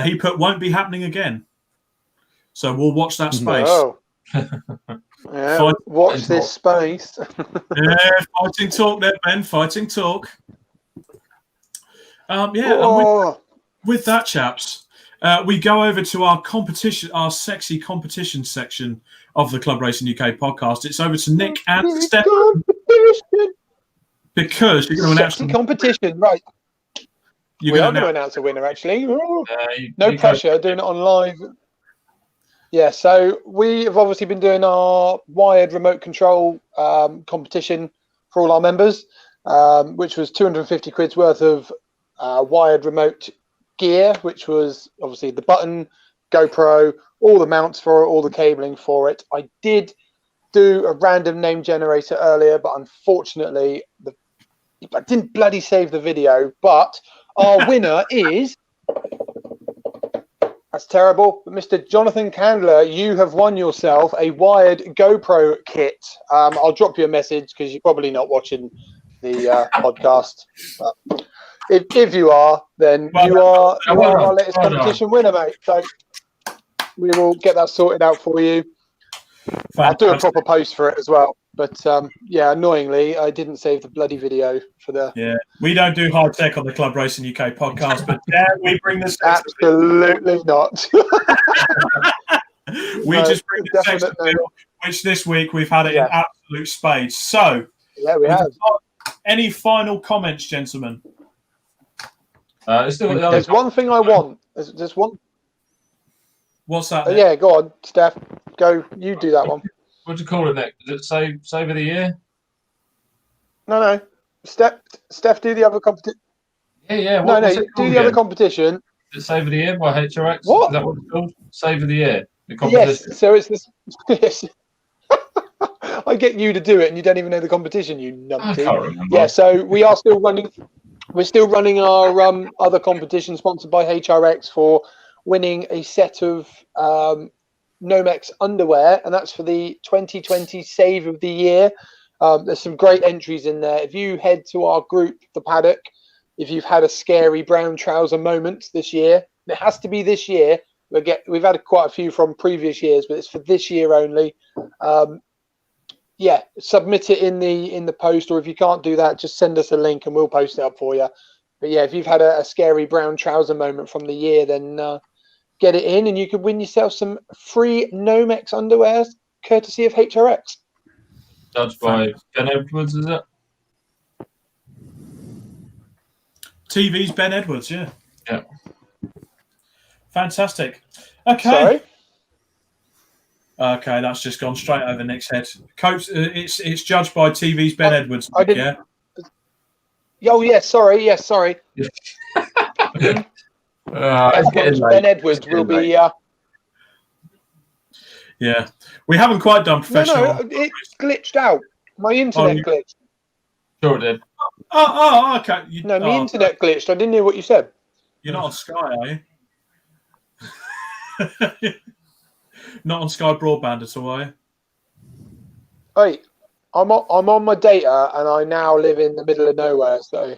He put, won't be happening again. So we'll watch that space. Oh. Yeah, watch this space. Yeah, fighting talk there, Ben. Fighting talk. And with that, chaps, we go over to our competition, our sexy competition section of the Club Racing UK podcast. It's over to Nick and Stefan. Because you're going to announce competition, right? We are going to announce a winner, actually. No pressure, doing it on live. Yeah, so we have obviously been doing our wired remote control competition for all our members, which was 250 quid's worth of wired remote gear, which was obviously the button, GoPro, all the mounts for it, all the cabling for it. I did do a random name generator earlier, but unfortunately, I didn't bloody save the video, but Our winner is... That's terrible. But Mr. Jonathan Candler, you have won yourself a wired GoPro kit. I'll drop you a message because you're probably not watching the podcast. But if you are, then you are our latest competition winner, mate. So we will get that sorted out for you. Fantastic. I'll do a proper post for it as well. But annoyingly, I didn't save the bloody video for the. Yeah, we don't do high tech on the Club Racing UK podcast, but we bring the sex absolutely not. We just bring the sex appeal, which this week we've had it in absolute spades. So, we have. Any final comments, gentlemen? There's one thing I want. There's one. What's that? Yeah, go on, Steph. Go. You do that one. What do you call it, Nick? Is it save of the year? No. Steph, do the other competition. Yeah. No, do the other competition. Is it save of the year by HRX? What? Is that what it's called? Save of the year. The competition. Yes. So it's this. Yes. I get you to do it, and you don't even know the competition. You numpty. I can't remember. Yeah. So we are still running. We're still running our other competition sponsored by HRX for winning a set of Nomex underwear, and that's for the 2020 Save of the Year. There's some great entries in there. If you head to our group, The Paddock, if you've had a scary brown trouser moment this year, it has to be this year. We've had quite a few from previous years, but it's for this year only. Submit it in the post, or if you can't do that, just send us a link and we'll post it up for you. But yeah, if you've had a scary brown trouser moment from the year, then get it in and you could win yourself some free Nomex underwear courtesy of HRX. Judged by Ben Edwards, is it? TV's Ben Edwards, yeah. Yeah. Fantastic. Okay. Sorry? Okay, that's just gone straight over Nick's head. Coach, it's judged by TV's Ben Edwards. I didn't. Yeah. Oh yeah, sorry. Yes, sorry. Ben Edwards will be. Yeah, we haven't quite done professional. No, it glitched out. My internet glitched. Sure it did. Oh, okay. My internet glitched. I didn't hear what you said. You're not on Sky, are you? Not on Sky Broadband at all, are you? Hey, I'm on my data, and I now live in the middle of nowhere. So.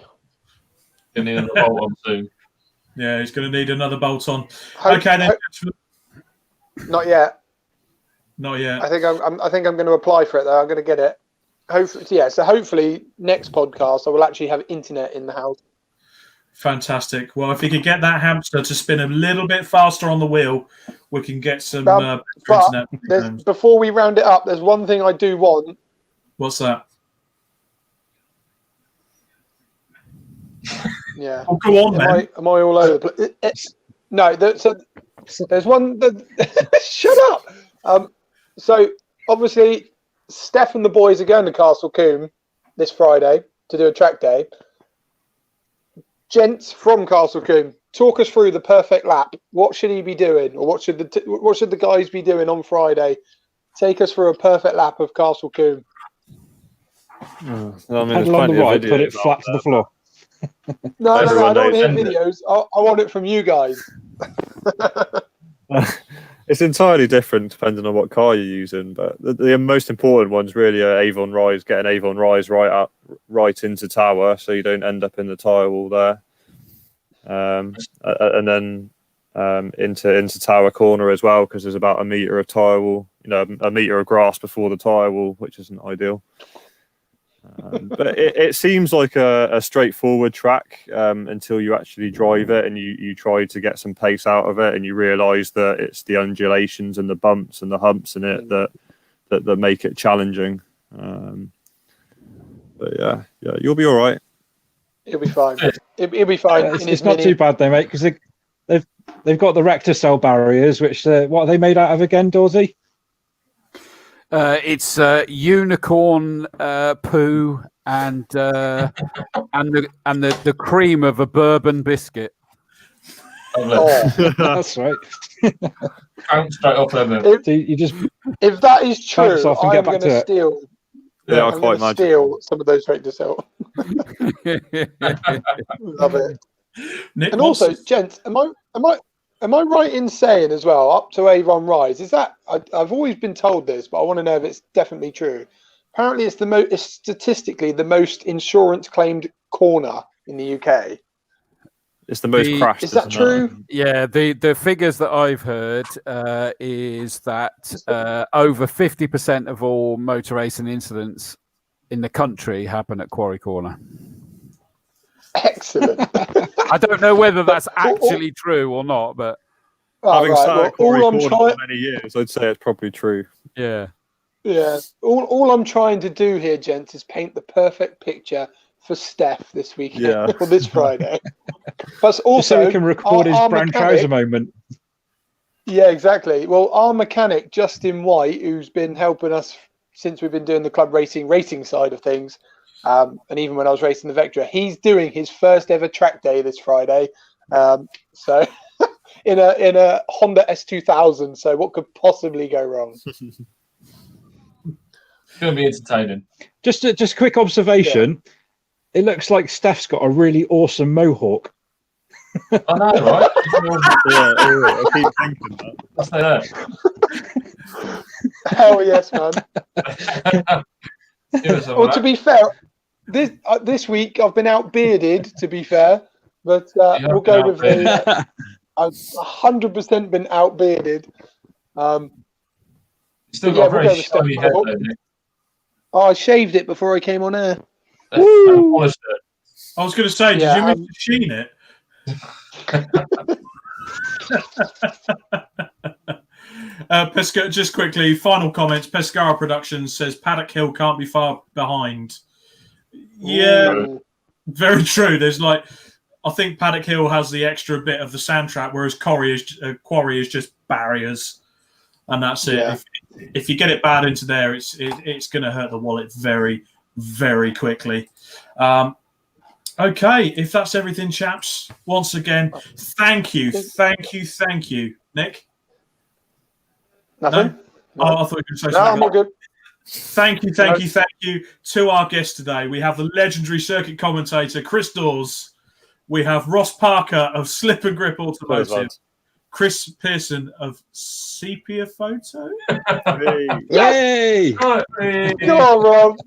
You need another bolt on soon. Yeah, he's going to need another bolt on. Okay, then. Not yet. Not yet. I think I'm going to apply for it though. I'm going to get it. Hopefully, yeah. So hopefully next podcast I will actually have internet in the house. Fantastic. Well, if you could get that hamster to spin a little bit faster on the wheel, we can get some internet. Before we round it up, there's one thing I do want. What's that? Yeah. Oh, go on, man. Am I all over the place? No. So there's one. Shut up. So obviously, Steph and the boys are going to Castle Combe this Friday to do a track day. Gents from Castle Combe, talk us through the perfect lap. What should he be doing, or what should the guys be doing on Friday? Take us through a perfect lap of Castle Combe. Pedal on the right, put it flat to the floor. No, I don't want to hear videos. I want it from you guys. It's entirely different depending on what car you're using, but the most important ones really are Avon Rise, getting Avon Rise right into tower so you don't end up in the tyre wall there. And then into tower corner as well, because there's about a metre of tyre wall, a metre of grass before the tyre wall, which isn't ideal. But it seems like a straightforward track until you actually drive it and you try to get some pace out of it, and you realise that it's the undulations and the bumps and the humps in it that make it challenging. But yeah, you'll be all right. It'll be fine. It'll be fine. It's not too bad though, mate, because they've got the Rector cell barriers, which what are they made out of again, Dawesy? It's unicorn poo and the cream of a bourbon biscuit. Oh. That's right. Straight off there, if that is true, I'm going to steal. Yeah, I'm going to steal some of those Rector cell. Love it. Nick, and also, gents, am I right in saying as well, up to Avon Rise, is that I've always been told this, but I want to know if it's definitely true. Apparently, it's statistically the most insurance claimed corner in the UK. It's the most crashed. Is that true? Yeah, the figures that I've heard is that over 50% of all motor racing incidents in the country happen at Quarry Corner. Excellent. I don't know whether that's actually true or not, but having sat at Quarry Corner for many years, I'd say it's probably true. Yeah. Yeah. All I'm trying to do here, gents, is paint the perfect picture for Steph this weekend or this Friday. But also, so he can record his brown trouser moment. Yeah, exactly. Well, our mechanic, Justin White, who's been helping us since we've been doing the club racing side of things, and even when I was racing the Vectra, he's doing his first ever track day this Friday. So in a Honda S2000. So what could possibly go wrong? It's going to be entertaining. Just a quick observation. Yeah. It looks like Steph's got a really awesome mohawk. I know, right? I keep thinking that. I'll say that. Hell yes, man. Well, to be fair, this week I've been out bearded, to be fair, but we'll go with the. I've 100% been out bearded. Still got a very shiny head, though, Nick. Oh, I shaved it before I came on air. I was going to say, did you mean to sheen it? Just quickly, final comments. Pescara Productions says Paddock Hill can't be far behind. Yeah, ooh. Very true. There's I think Paddock Hill has the extra bit of the sand trap, whereas Quarry is just barriers, and that's it. Yeah. If you get it bad into there, it's going to hurt the wallet very, very quickly. Okay, if that's everything, chaps, once again, thank you, Nick. Nothing? No? Oh, I thought you were going to say something. No, I'm all good. Thank you to our guests today. We have the legendary circuit commentator, Chris Dawes. We have Ross Parker of Slip and Grip Automotive. Chris Pearson of Sepia Photo. Yay! Go on, Rob.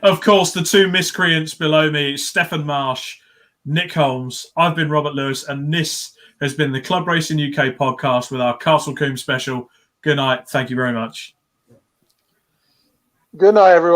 Of course, the two miscreants below me, Stefan Marsh, Nick Holmes. I've been Robert Lewis, and this has been the Club Racing UK podcast with our Castle Combe special. Good night. Thank you very much. Good night, everyone.